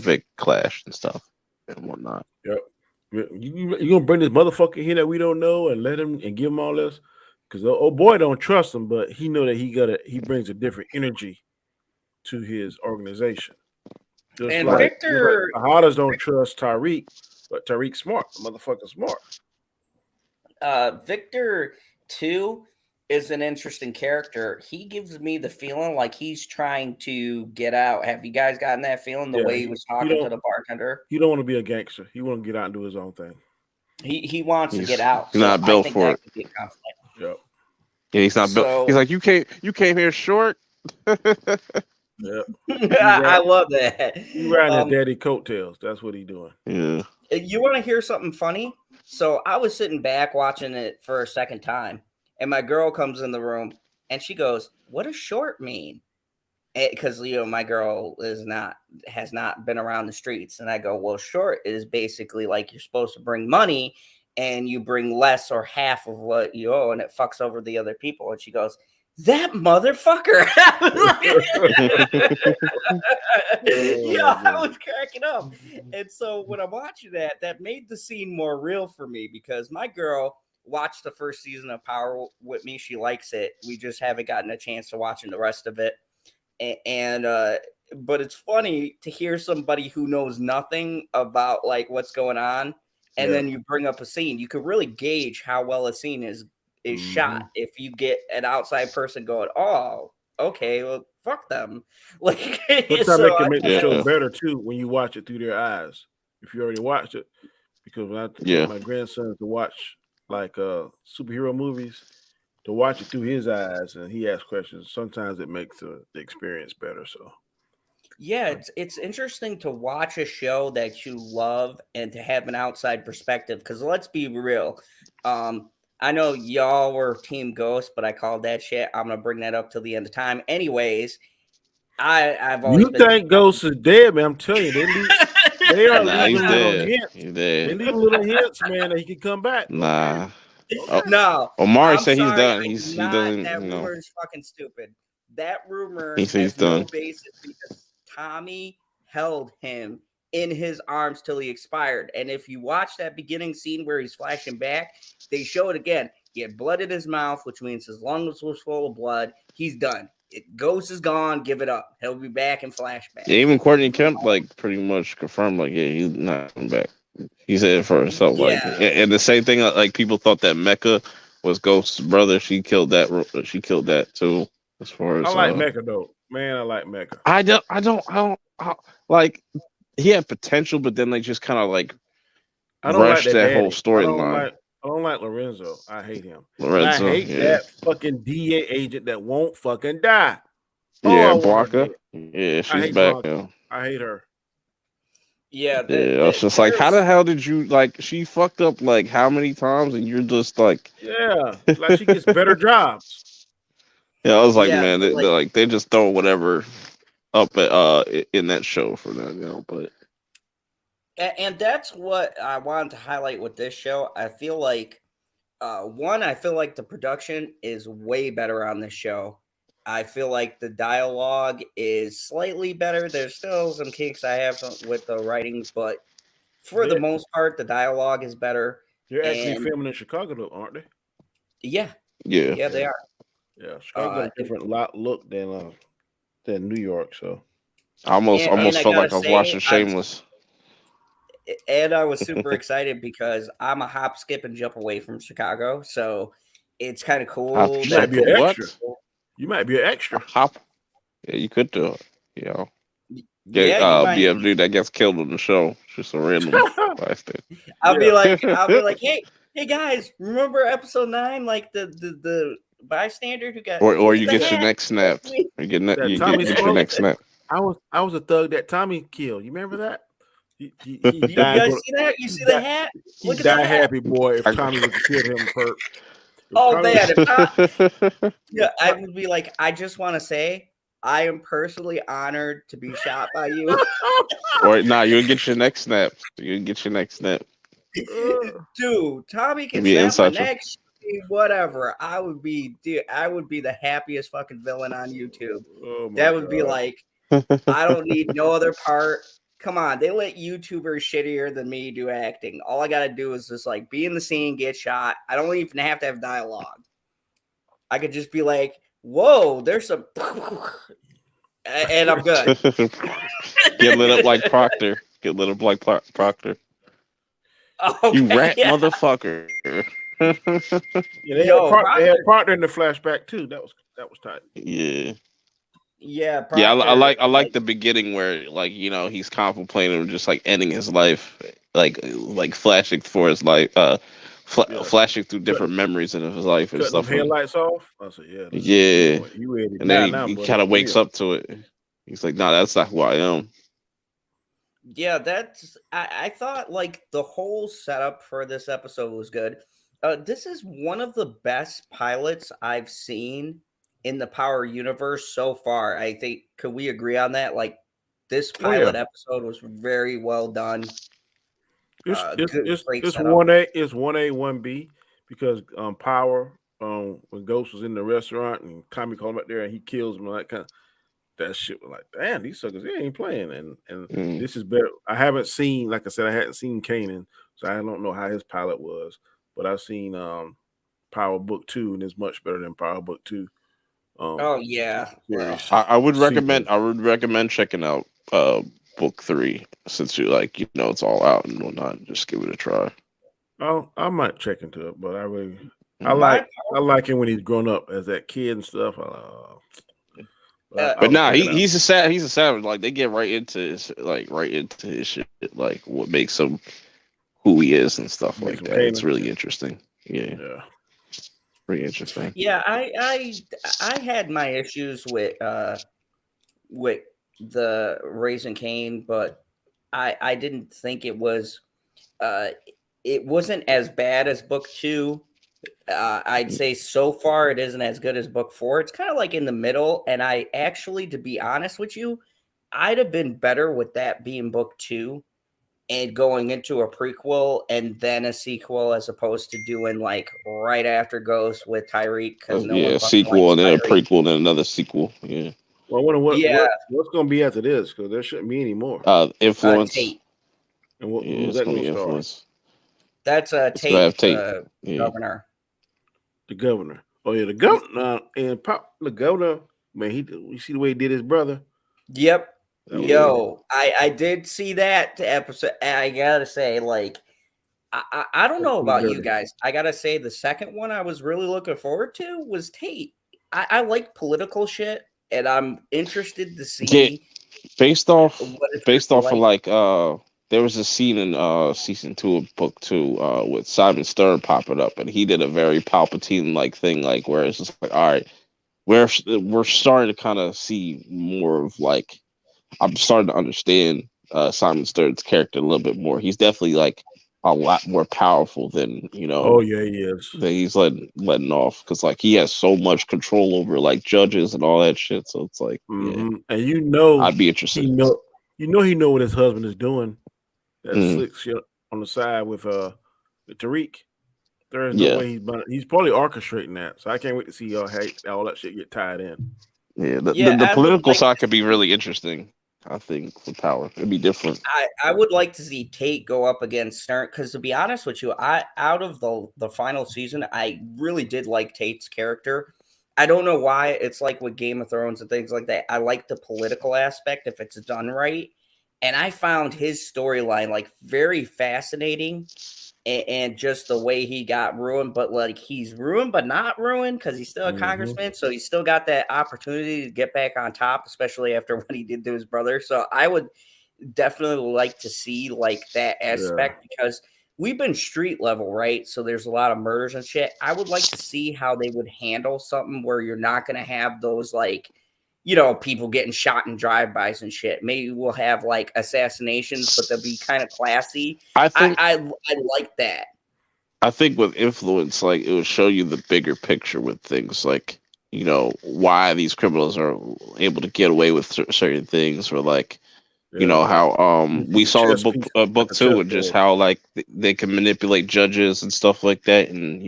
Vic clash and stuff and whatnot. Yep. You gonna bring this motherfucker here that we don't know and let him and give him all this? Because old boy don't trust him, but he know that he brings a different energy to his organization. Just And like Victor, the Hotters don't trust Tyreek, but Tyreek's smart. The motherfucker's smart. Victor too is an interesting character. He gives me the feeling like he's trying to get out. Have you guys gotten that feeling? The way he was talking to the bartender. He don't want to be a gangster. He want to get out and do his own thing. He wants to get out. He's not built for it. Could be a conflict. Yep. Yeah, he's not built. He's like, you came here short. Yeah. I love that. He riding his daddy coattails. That's what he doing. Yeah. You want to hear something funny? So I was sitting back watching it for a second time, and my girl comes in the room and she goes, "What does short mean?" Because my girl has not been around the streets, and I go, "Well, short is basically like you're supposed to bring money, and you bring less or half of what you owe, and it fucks over the other people." And she goes, "That motherfucker." I was cracking up. And so when I'm watching that made the scene more real for me, because my girl watched the first season of Power with me. She likes it. We just haven't gotten a chance to watch the rest of it. But it's funny to hear somebody who knows nothing about like what's going on, and then you bring up a scene. You could really gauge how well a scene is shot if you get an outside person going, "Oh, okay, well, fuck them." Like, sometimes make the show better too when you watch it through their eyes. If you already watched it, because when I take my grandson to watch like superhero movies, to watch it through his eyes and he asks questions, sometimes it makes the experience better. So. Yeah, it's interesting to watch a show that you love and to have an outside perspective. Because let's be real, I know y'all were Team Ghost, but I called that shit. I'm gonna bring that up till the end of time. Anyways, I've always think Ghost is dead, man. I'm telling you, they are leaving little hints. He's dead. They leave little hints, man, that he can come back. Nah. No. Omari said he's done. He doesn't. That rumor is fucking stupid. That rumor he's done. No basis because Tommy held him in his arms till he expired. And if you watch that beginning scene where he's flashing back, they show it again. He had blood in his mouth, which means his lungs was full of blood. He's done. Ghost is gone. Give it up. He'll be back in flashback. Yeah, even Courtney Kemp pretty much confirmed he's not coming back. He said it for himself. And the same thing. Like people thought that Mecca was Ghost's brother. She killed that. She killed that too. As far as I like Mecca though, man. I like Mecca. I don't like. He had potential, but then they just kind of rushed that whole storyline. I don't like Lorenzo. I hate him. Lorenzo, I hate that fucking DA agent that won't fucking die. Yeah, Blanca. Yeah, she's back now. I hate her. Yeah, I was just like, how the hell did you she fucked up how many times, and you're just like she gets better jobs. Yeah, I was like, man, they just throw whatever up in that show for that, but. And that's what I wanted to highlight with this show. I feel like, the production is way better on this show. I feel like the dialogue is slightly better. There's still some kinks I have with the writings, but for the most part, the dialogue is better. They're actually filming in Chicago, though, aren't they? Yeah. Yeah. Yeah, they are. Yeah, Chicago got a different look than New York. So I almost felt like I was watching Shameless. And I was super excited because I'm a hop, skip, and jump away from Chicago, so it's kind of cool. You might be an extra. You might be an extra. Hop. Yeah, you could do it. Be a dude that gets killed on the show. Just a random bastard. I'll be like, hey guys, remember episode 9? Like the bystander who got, or you get your neck snapped. You get your neck snapped. I was a thug that Tommy killed. You remember that? He you guys see that? You see the hat? He died happy, boy. If Tommy would have killed him first. Oh man! I would be like, I just want to say, I am personally honored to be shot by you. Or you'll get your neck snapped. You'll get your neck snapped. Dude, Tommy can snap my neck. Whatever. I would be the happiest fucking villain on YouTube. That would be like, I don't need no other part. Come on, they let YouTubers shittier than me do acting. All I gotta do is just be in the scene, get shot. I don't even have to have dialogue. I could just be like, "Whoa, there's some." and I'm good. Get lit up like Proctor. Get lit up like Proctor. You Okay, rat yeah. motherfucker. Yeah, Yo, they had Proctor. partner in the flashback too. That was tight. Yeah. Yeah, Yeah, Proctor. I like the beginning where like he's contemplating just like ending his life, like flashing for his life, Yeah, flashing through cutting different memories of his life and cutting them stuff. And headlights off. I said, yeah, yeah, you ready to and then die now, he buddy? kind of For wakes real. up to it. He's like, "Nah, that's not who I am." Yeah, that's. I thought like the whole setup for this episode was good. This is one of the best pilots I've seen in the Power universe so far. I think. Could we agree on that? Like, this Oh yeah, pilot episode was very well done. Good, great it's setup. 1A, it's 1A, 1B because Power when Ghost was in the restaurant and Tommy called him up there and he kills him and that shit was like, damn, these suckers, they ain't playing. And Mm. this is better. I haven't seen, like I said, I hadn't seen Kanan, so I don't know how his pilot was, but I've seen Power Book 2 and it's much better than Power Book 2. Oh yeah. Series. I would Sequel. recommend checking out book 3 since it's all out and whatnot. Just give it a try. I might check into it, but I My like him when he's grown up as that kid and stuff. Uh, But I'll nah, check it out. he's a savage. Like they get right into his shit, like what makes him who he is and stuff Makes like him that. It's Kanan. really interesting. Yeah, Yeah. pretty interesting. yeah, I had my issues with the Raising Cane, but I didn't think it wasn't as bad as book 2. I'd say so far it isn't as good as book 4. It's kind of like in the middle, and I actually, to be honest with you, I'd have been better with that being book 2 and going into a prequel and then a sequel as opposed to doing like right after Ghost with Tyreek because no one Yeah, fucking sequel likes and then a Tyreek. prequel and then another sequel. Yeah, Well, I wonder Yeah, what's going to be after this because there shouldn't be any more. influence. Tate. And Yeah, who's it's that gonna going be to star? influence. That's It's gonna have Tate, Tate. the Yeah, governor. The governor. Oh yeah, the governor. The governor. Man, you see the way he did his brother. Yep. That was yeah. cool. Yo, I did see that episode. And I gotta say, like, I don't know about you guys. I gotta say, the second one I was really looking forward to was Tate. I like political shit, and I'm interested to Yeah, see based off what it's based gonna be off of like. like there was a scene in season 2 of book 2 with Simon Stern popping up, and he did a very Palpatine like thing, like where it's just like, all right, we're starting to kind of see more of like, I'm starting to understand Simon Stern's character a little bit more. He's definitely like a lot more powerful than Oh yeah, he is. that he's letting off, because like he has so much control over like judges and all that shit. So it's like, yeah, And you I'd be he interested. know what his husband is doing. That Mm, slick shit on the side with Tariq. There is no yeah, way he's probably orchestrating that. So I can't wait to see all that shit get tied in. yeah. Yeah, The I would political like side to could be see. really interesting. I think for Power, it'd be different. I would like to see Tate go up against Stern because, to be honest with you, out of the final season, I really did like Tate's character. I don't know why. It's like with Game of Thrones and things like that. I like the political aspect if it's done right, and I found his storyline like very fascinating. And just the way he got ruined, but like he's ruined, but not ruined because he's still a congressman. So he's still got that opportunity to get back on top, especially after what he did to his brother. So I would definitely like to see like that Yeah. aspect because we've been street level, right? So there's a lot of murders and shit. I would like to see how they would handle something where you're not going to have those like, people getting shot in drive-bys and shit. Maybe we'll have like assassinations, but they'll be kind of classy. I think I like that. I think with influence, like it would show you the bigger picture with things, like why these criminals are able to get away with certain things, or like Yeah. how we The saw the chess piece, book like a 2, and just chessboard. how like they can manipulate judges and stuff like that, and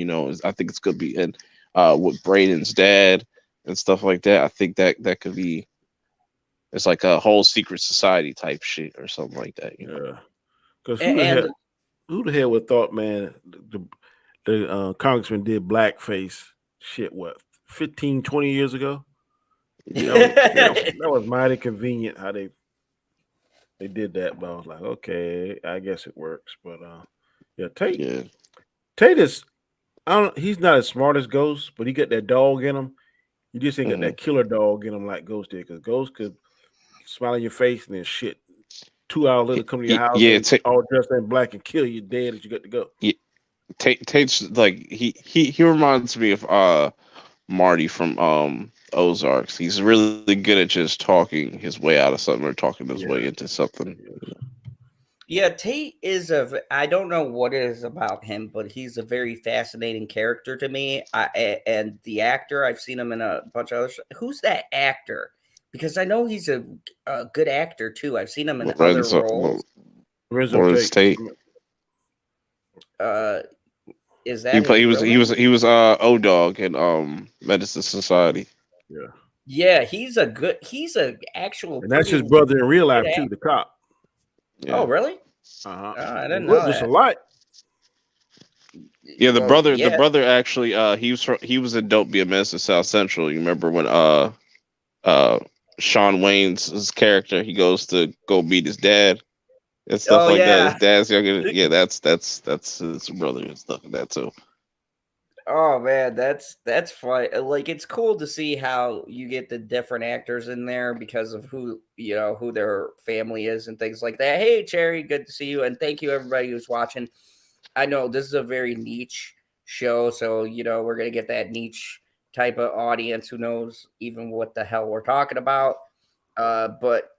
I think it's gonna be, and with Braden's dad and stuff like that. I think that could be, it's like a whole secret society type shit or something like that. Yeah. Because And who the hell would have thought, man, the congressman did blackface shit, what, 15, 20 years ago? That was mighty convenient how they did that, but I was like, okay, I guess it works. But yeah, Yeah. Tate is he's not as smart as Ghost, but he got that dog in him. You just ain't got that killer dog in him like Ghost did, because Ghost could smile in your face and then shit. 2 hours later, come to your house Yeah, and all dressed in black and kill you dead as you got to go. yeah, Tate's like he reminds me of Marty from Ozarks. He's really good at just talking his way out of something or talking his way into something. Yeah, Tate is I don't know what it is about him, but he's a very fascinating character to me. And the actor, I've seen him in a bunch of other Who's that actor? Because I know he's a good actor too. I've seen him in other roles. Lorenzo Tate. Is that he was O-Dog in Medicine Society. Yeah. Yeah, he's a actual, and that's his brother in real life too, the cop. Yeah. Oh, really? Uh-huh. Oh, I didn't know just that. a lot. Yeah, the brother actually he was in Don't Be a Menace to South Central. You remember when Sean Wayne's character, he goes to go meet his dad and stuff that. His dad's younger. Yeah, that's his brother and stuff like that too. Oh man, that's fun. Like, it's cool to see how you get the different actors in there because of who their family is and things like that. Hey Cherry, good to see you, and thank you everybody who's watching. I know this is a very niche show, so we're gonna get that niche type of audience who knows even what the hell we're talking about. But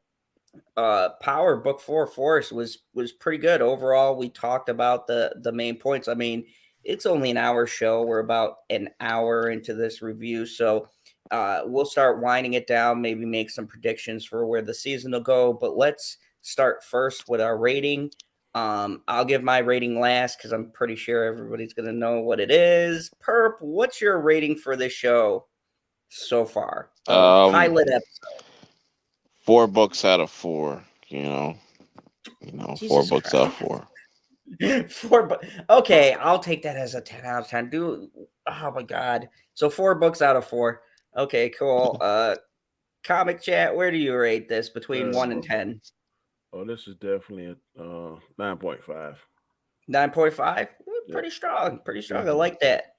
Power Book 4 Force was pretty good overall. We talked about the main points. I mean, it's only an hour show. We're about an hour into this review, so we'll start winding it down, maybe make some predictions for where the season will go. But let's start first with our rating. I'll give my rating last because I'm pretty sure everybody's going to know what it is. Perp, what's your rating for this show so far? Pilot episode. 4 books out of 4. Jesus 4 books out of 4. 4 okay, I'll take that as a 10 out of 10. Oh my god. So 4 books out of 4. Okay, cool. Comic Chat, where do you rate this between 1 and 10? Oh, this is definitely a 9.5. 9.5? Pretty strong. Pretty strong. I like that.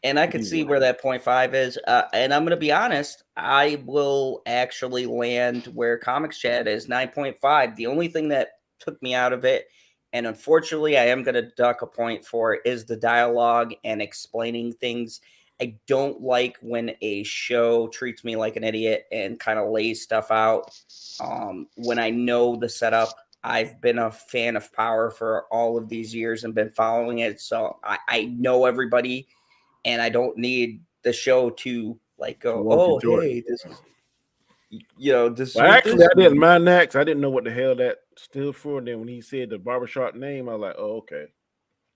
And I could see where that 0.5 is. And I'm going to be honest, I will actually land where Comics Chat is, 9.5. The only thing that took me out of it, and unfortunately I am going to duck a point for it, is the dialogue and explaining things. I don't like when a show treats me like an idiot and kind of lays stuff out. When I know the setup, I've been a fan of Power for all of these years and been following it. So I know everybody, and I don't need the show to like go, oh, hey, this is, this. Well, actually, I didn't mind that because I didn't know what the hell that stood for. And then when he said the barbershop name, I was like, oh, okay.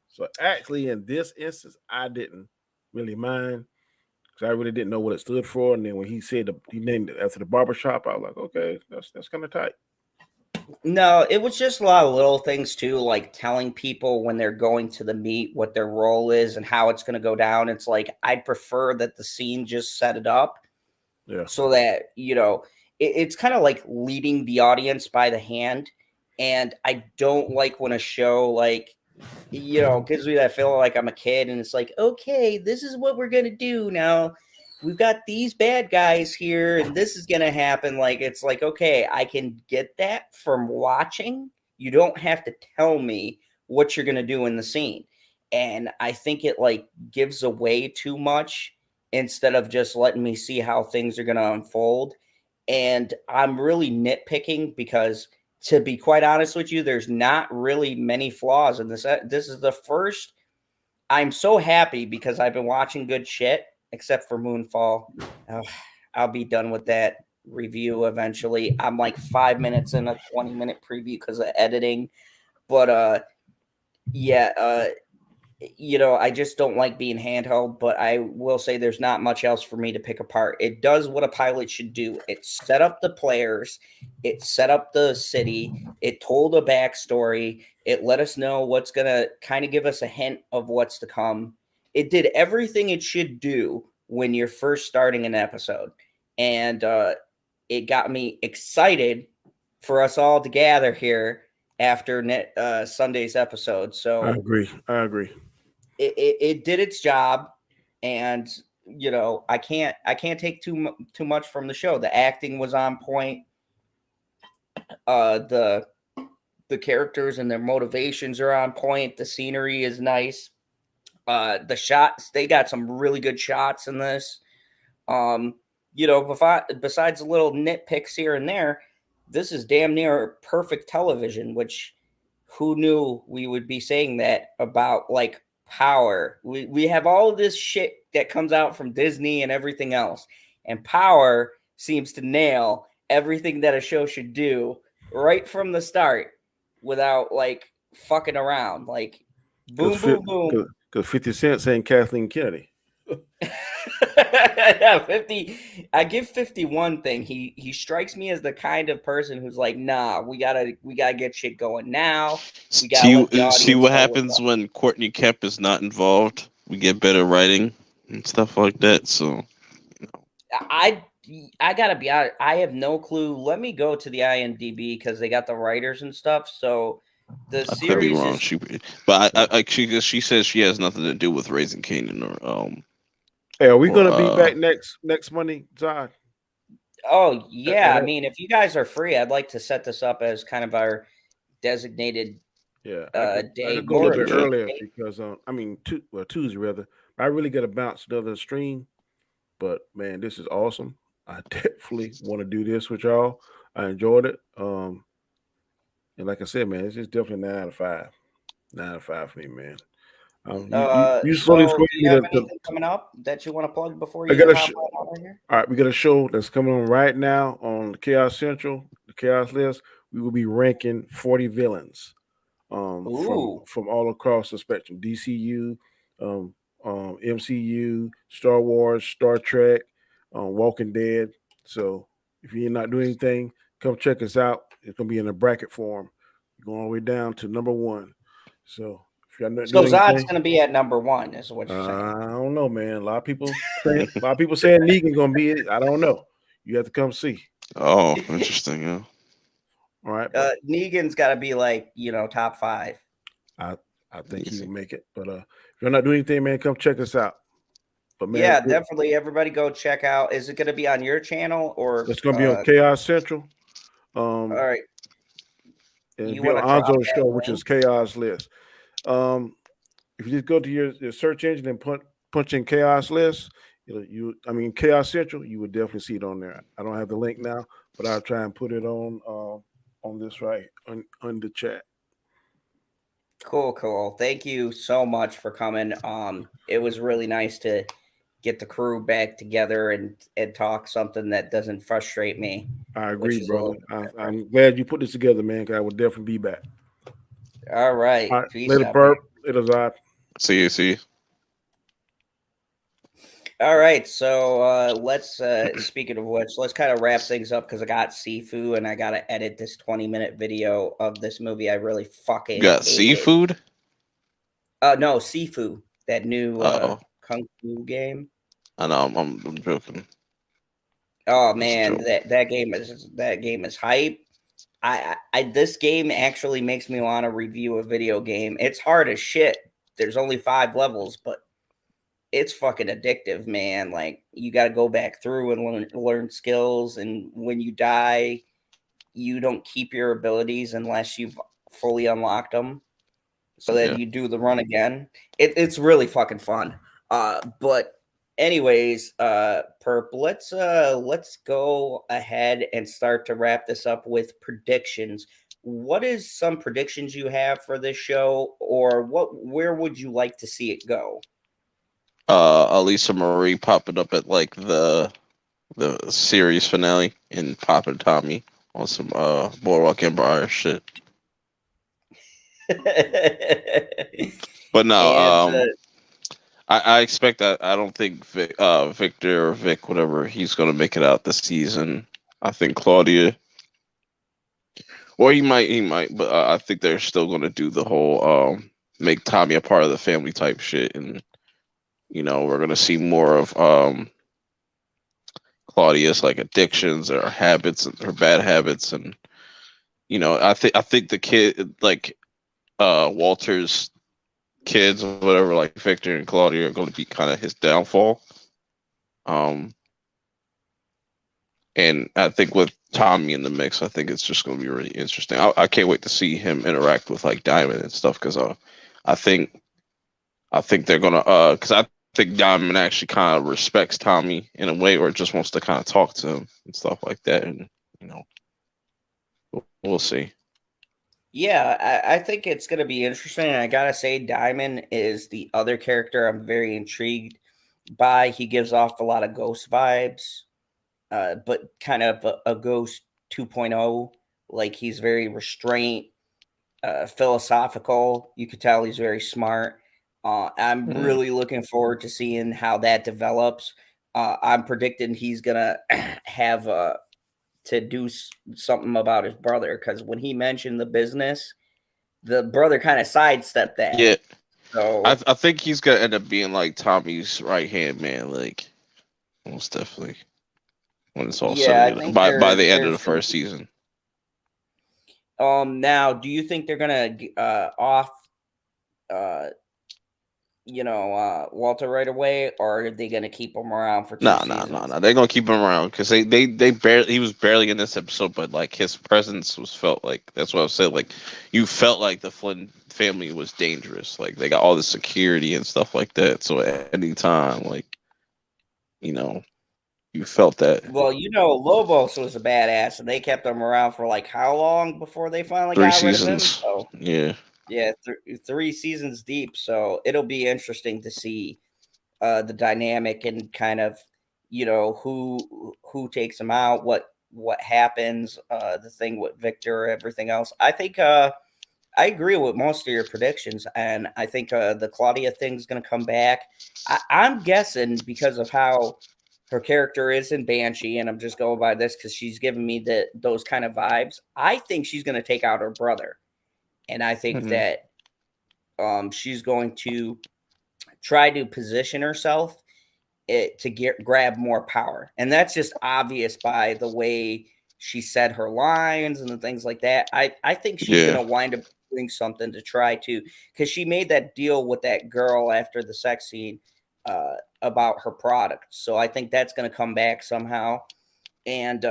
So actually, in this instance, I didn't really mind because I really didn't know what it stood for. And then when he said he named it after the barbershop, I was like, okay, that's kind of tight. No, it was just a lot of little things too, like telling people when they're going to the meet what their role is and how it's going to go down. It's like I'd prefer that the scene just set it up, so that it's kind of like leading the audience by the hand. And I don't like when a show gives me that feeling like I'm a kid and it's like, okay, this is what we're gonna do now. We've got these bad guys here and this is going to happen. Like, it's like, okay, I can get that from watching. You don't have to tell me what you're going to do in the scene. And I think it gives away too much instead of just letting me see how things are going to unfold. And I'm really nitpicking because, to be quite honest with you, there's not really many flaws in this. This is the first. I'm so happy because I've been watching good shit. Except for Moonfall. I'll be done with that review eventually. I'm like 5 minutes in a 20-minute preview because of editing. But I just don't like being handheld. But I will say there's not much else for me to pick apart. It does what a pilot should do. It set up the players. It set up the city. It told a backstory. It let us know what's going to kind of give us a hint of what's to come. It did everything it should do when you're first starting an episode. and it got me excited for us all to gather here after Sunday's episode. So I agree. it did its job, and I can't take too much from the show. The acting was on point. The characters and their motivations are on point. The scenery is nice. The shots, they got some really good shots in this. Besides little nitpicks here and there, this is damn near perfect television, which who knew we would be saying that about like Power. We have all of this shit that comes out from Disney and everything else, and Power seems to nail everything that a show should do right from the start without like fucking around. Like boom, boom, boom. Because 50 Cent saying Kathleen Kennedy. 50. I give 51 thing. He strikes me as the kind of person who's like, nah, we gotta get shit going now. We gotta see what happens when Courtney Kemp is not involved. We get better writing and stuff like that. So I gotta be honest. I have no clue. Let me go to the IMDb because they got the writers and stuff. So the series could be wrong. She says she has nothing to do with Raising Kanan or Hey, are we gonna be back next Monday, Todd? Oh yeah, I mean, if you guys are free, I'd like to set this up as kind of our designated day. I could go a little bit earlier because Tuesday rather. I really got to bounce to the other stream, but man, this is awesome. I definitely want to do this with y'all. I enjoyed it. And like I said, man, it's just definitely 9 out of 5. 9 out of 5 for me, man. You slowly do you have anything coming up that you want to plug before you hop on over here? All right, we got a show that's coming on right now on the Chaos Central, the Chaos List. We will be ranking 40 villains from all across the spectrum: DCU, MCU, Star Wars, Star Trek, Walking Dead. So if you're not doing anything, come check us out. It's gonna be in a bracket form, going all the way down to number 1. So Zod's going to be at number 1, is what you're saying. I don't know, man. A lot of people saying Negan's going to be it. I don't know. You have to come see. Oh, interesting. Yeah. All right. Negan's got to be like top 5. I think he can make it. But if you're not doing anything, man, come check us out. But man, yeah, definitely. Everybody go check out. Is it going to be on your channel or it's going to be on Chaos Central? All right. And you want Anzo's show, which is Chaos List. If you just go to your search engine and punch in Chaos List, Chaos Central, you would definitely see it on there. I don't have the link now, but I'll try and put it on this right on the chat. Cool. Thank you so much for coming. It was really nice to get the crew back together and talk something that doesn't frustrate me. I agree, brother. I'm glad you put this together, man. 'Cause I will definitely be back. All right. Later, Burp. Later, Zod. See you. All right. So let's, speaking of which, let's kind of wrap things up because I got Sifu and I got to edit this 20-minute video of this movie. I really fucking got seafood? No, Sifu, that new Kung Fu game. I know, I'm joking. Oh, man, that game is hype. This game actually makes me want to review a video game. It's hard as shit. There's only 5 levels, but it's fucking addictive, man. Like you got to go back through and learn skills. And when you die, you don't keep your abilities unless you've fully unlocked them. So that you do the run again. It's really fucking fun. But anyways, Perp, let's go ahead and start to wrap this up with predictions. What is some predictions you have for this show, or where would you like to see it go? Elisa Marie popping up at like the series finale and popping Tommy on some Boardwalk Empire shit. But no, I expect that. I don't think Victor or Vic, whatever, he's gonna make it out this season. I think Claudia, or he might, but I think they're still gonna do the whole make Tommy a part of the family type shit, and we're gonna see more of Claudia's like addictions or habits, her bad habits, and I think the kid like Walter's kids or whatever, like Victor and Claudia, are going to be kind of his downfall. Um, and I think with Tommy in the mix, I think it's just going to be really interesting. I can't wait to see him interact with like Diamond and stuff because I think I think they're gonna because I think Diamond actually kind of respects Tommy in a way, or just wants to kind of talk to him and stuff like that. And you know, we'll see. Yeah, I think it's going to be interesting. And I got to say, Diamond is the other character I'm very intrigued by. He gives off a lot of ghost vibes, but kind of a ghost 2.0. Like he's very restrained, philosophical. You could tell he's very smart. I'm Mm. really looking forward to seeing how that develops. I'm predicting he's going to have to do something about his brother because when he mentioned the business, the brother kind of sidestepped that. Yeah, I So I think he's gonna end up being like Tommy's right hand man, like most definitely when it's all said yeah, and I done think by the end of the there's gonna first season. now do you think they're gonna off uh Walter right away, or are they gonna keep him around for two Nah, nah, nah, seasons? nah. They're gonna keep him around because they barely he was barely in this episode, but like his presence was felt like that's what I said. Like you felt like the Flynn family was dangerous. Like they got all the security and stuff like that. So at any time, like you know, you felt that Well, Lobos was a badass, and they kept him around for like how long before they finally three got rid of him? seasons. So Yeah, yeah, three seasons deep. So it'll be interesting to see the dynamic and kind of who takes him out, what happens, the thing with Victor, everything else. I think I agree with most of your predictions, and I think the Claudia thing's going to come back. I'm guessing because of how her character is in Banshee, and I'm just going by this because she's giving me those kind of vibes. I think she's going to take out her brother, and I think hmm that she's going to try to position herself to grab more power, and that's just obvious by the way she said her lines and the things like that. I think she's yeah. gonna wind up doing something to try to, because she made that deal with that girl after the sex scene about her product. So I think that's gonna come back somehow, and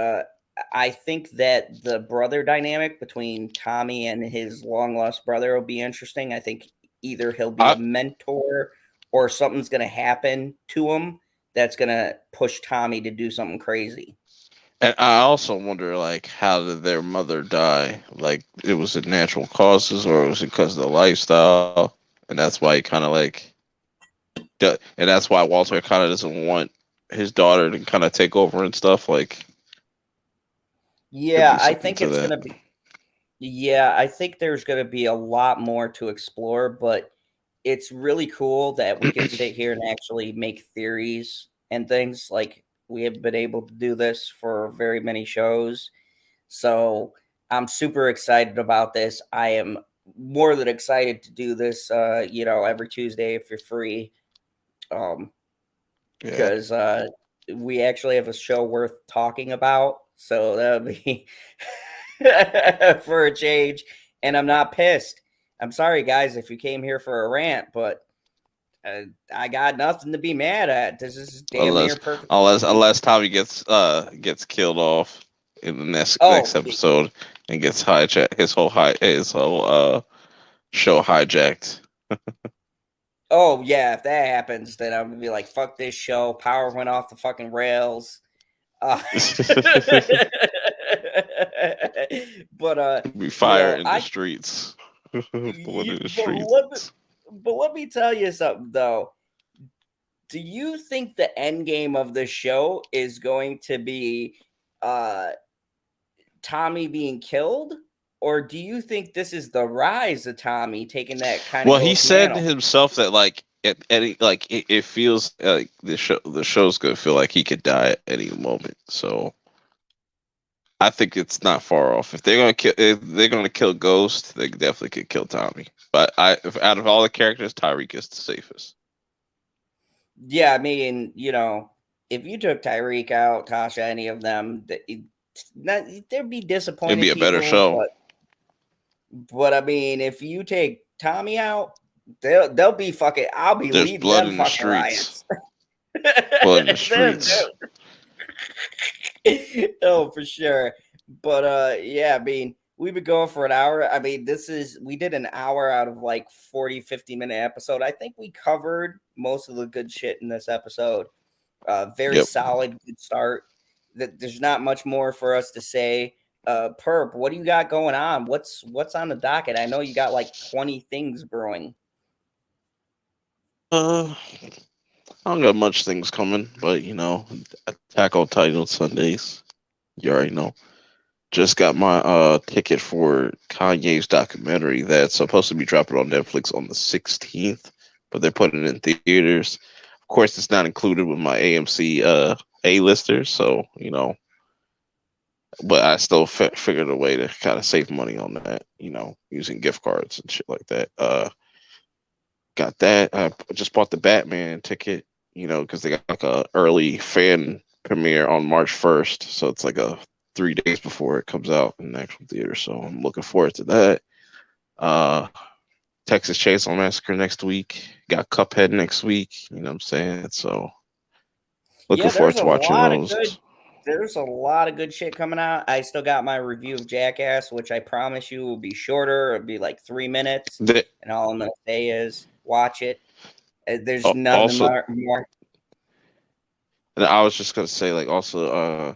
I think that the brother dynamic between Tommy and his long lost brother will be interesting. I think either he'll be I a mentor or something's going to happen to him that's going to push Tommy to do something crazy. and I also wonder like how did their mother die? Like it was it natural causes or was it because of the lifestyle? And that's why he kind of like and that's why Walter kind of doesn't want his daughter to kind of take over and stuff. Like, could Yeah, be I something think to it's that. going to be. Yeah, I think there's going to be a lot more to explore, but it's really cool that we can sit here and actually make theories and things. Like we have been able to do this for very many shows. So I'm super excited about this. I am more than excited to do this, every Tuesday if you're free. Um, Yeah, because we actually have a show worth talking about. So that'll be for a change. And I'm not pissed. I'm sorry, guys, if you came here for a rant, but I got nothing to be mad at. This is damn near unless perfect. unless Tommy gets killed off in the next Oh, episode and gets hijacked, his whole show hijacked. oh yeah. If that happens, then I'm gonna be like, "Fuck this show." Power went off the fucking rails. Uh, but Be fire in the I streets. Blood in the but streets. let me tell you something though. Do you think the end game of the show is going to be uh Tommy being killed? Or do you think this is the rise of Tommy taking that kind of Well, he ghost said mantle? himself that like at any like it feels like the show's gonna feel like he could die at any moment. So I think it's not far off. If they're gonna kill Ghost, they definitely could kill Tommy. But if out of all the characters, Tyreek is the safest. Yeah, I mean, if you took Tyreek out, Tasha, any of them, there'd be disappointed It'd be a better people, show. But I mean, if you take Tommy out, they'll be fucking. I'll be There's leading blood them in the fucking streets. riots. Blood in the streets. Oh, for sure. But yeah, I mean, we've been going for an hour. I mean, we did an hour out of like 40, 50-minute episode. I think we covered most of the good shit in this episode. Very Yep. solid, good start. There's not much more for us to say. Perp, what do you got going on? What's on the docket? I know you got like 20 things brewing. I don't got much things coming, but you know, Attack on Title Sundays. You already know. Just got my ticket for Kanye's documentary that's supposed to be dropping on Netflix on the 16th, but they're putting it in theaters. Of course, it's not included with my AMC A-listers, so you know. But I still figured a way to kind of save money on that, you know, using gift cards and shit like that. Got that. I just bought the Batman ticket, you know, because they got like a early fan premiere on March 1st, so it's like 3 days before it comes out in the actual theater. So I'm looking forward to that. Texas Chainsaw Massacre next week. Got Cuphead next week. You know what I'm saying? So looking forward to watching those. There's a lot of good shit coming out. I still got my review of Jackass, which I promise you will be shorter. It'll be like 3 minutes. And all I'm going to say is watch it. There's nothing more. And I was just going to say, like, also, I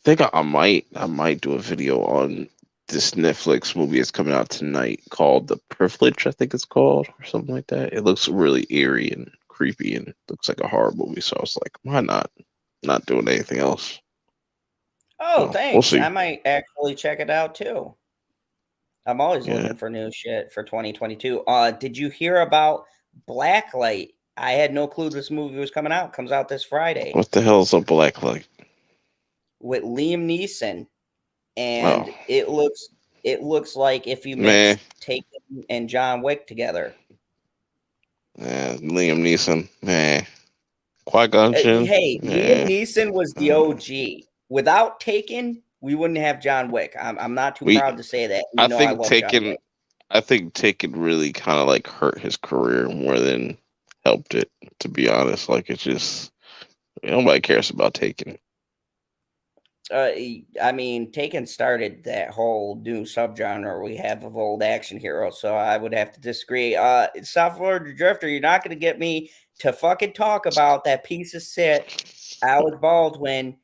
think I might do a video on this Netflix movie that's coming out tonight called The Privilege, I think it's called, or something like that. It looks really eerie and creepy and looks like a horror movie. So I was like, why not doing anything else? Oh, thanks. We'll see. I might actually check it out too. I'm always looking for new shit for 2022. Did you hear about Blacklight? I had no clue this movie was coming out. Comes out this Friday. What the hell is a Blacklight? With Liam Neeson, and it looks like if you mix Taken and John Wick together. Liam Neeson, Qui-Gon Jinn. Hey, Liam Neeson was the OG. Without Taken, we wouldn't have John Wick. I'm not too proud to say that. I think Taken really kind of like hurt his career more than helped it. To be honest, like it's just nobody cares about Taken. I mean, Taken started that whole new subgenre we have of old action heroes, so I would have to disagree. South Florida Drifter, you're not going to get me to fucking talk about that piece of shit, Alec Baldwin,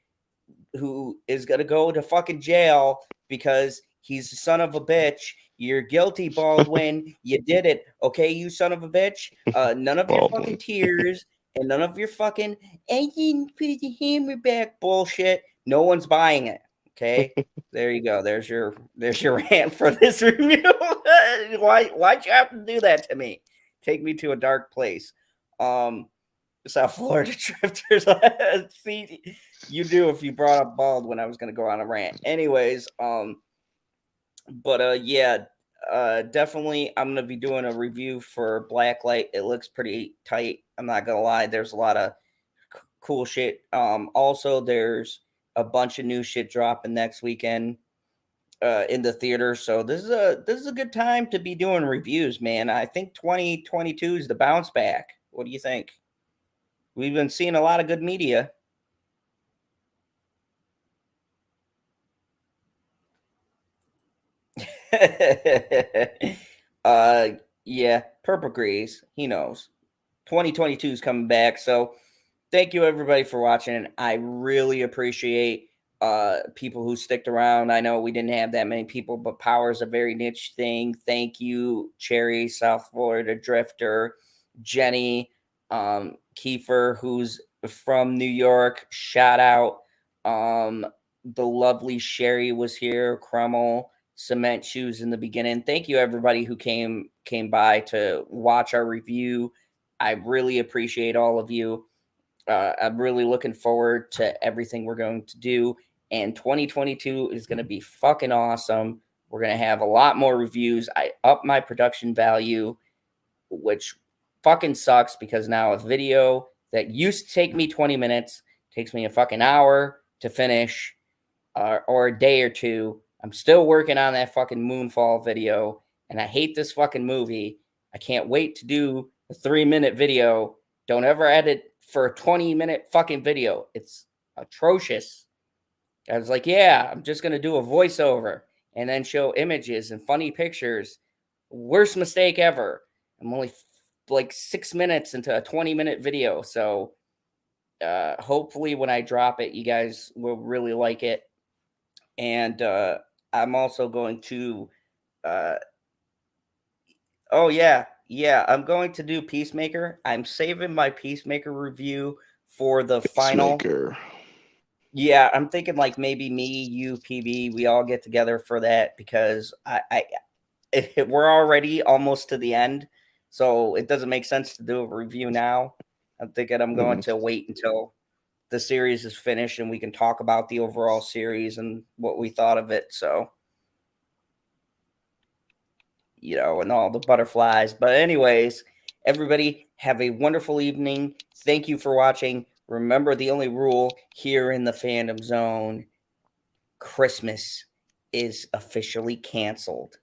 who is going to go to fucking jail because he's the son of a bitch. You're guilty, Baldwin. You did it. Okay, you son of a bitch. None of your fucking tears and none of your fucking, I didn't put the hammer back bullshit. No one's buying it. Okay, there you go. There's your rant for this review. Why'd you have to do that to me? Take me to a dark place. South Florida Drifters. See, you do if you brought up Baldwin. I was gonna go on a rant. Anyways, yeah, definitely I'm gonna be doing a review for Blacklight. It looks pretty tight. I'm not gonna lie. There's a lot of cool shit. Also, there's a bunch of new shit dropping next weekend in the theater. So this is a good time to be doing reviews, man. I think 2022 is the bounce back. What do you think? We've been seeing a lot of good media. Yeah, Purple agrees. He knows. 2022 is coming back. So thank you everybody for watching. I really appreciate people who sticked around. I know we didn't have that many people, but power is a very niche thing. Thank you, Cherry, South Florida Drifter, Jenny, Kiefer, who's from New York. Shout out. The lovely Sherry was here. Kreml, Cement Shoes in the beginning. Thank you everybody who came by to watch our review. I really appreciate all of you. I'm really looking forward to everything we're going to do. And 2022 is going to be fucking awesome. We're going to have a lot more reviews. I upped my production value, which fucking sucks because now with video, that used to take me 20 minutes, takes me a fucking hour to finish, or a day or two. I'm still working on that fucking Moonfall video, and I hate this fucking movie. I can't wait to do a 3-minute video. Don't ever edit for a 20-minute fucking video. It's atrocious. I was like, yeah, I'm just going to do a voiceover and then show images and funny pictures. Worst mistake ever. I'm only like 6 minutes into a 20-minute video. So hopefully when I drop it, you guys will really like it. And I'm also going to, I'm going to do Peacemaker. I'm saving my Peacemaker review for the final. Peacemaker. Yeah, I'm thinking like maybe me, you, PB, we all get together for that because we're already almost to the end, so it doesn't make sense to do a review now. I'm thinking I'm going to wait until the series is finished and we can talk about the overall series and what we thought of it. So, you know, and all the butterflies. But anyways, everybody have a wonderful evening. Thank you for watching. Remember the only rule here in the Fandom Zone: Christmas is officially canceled.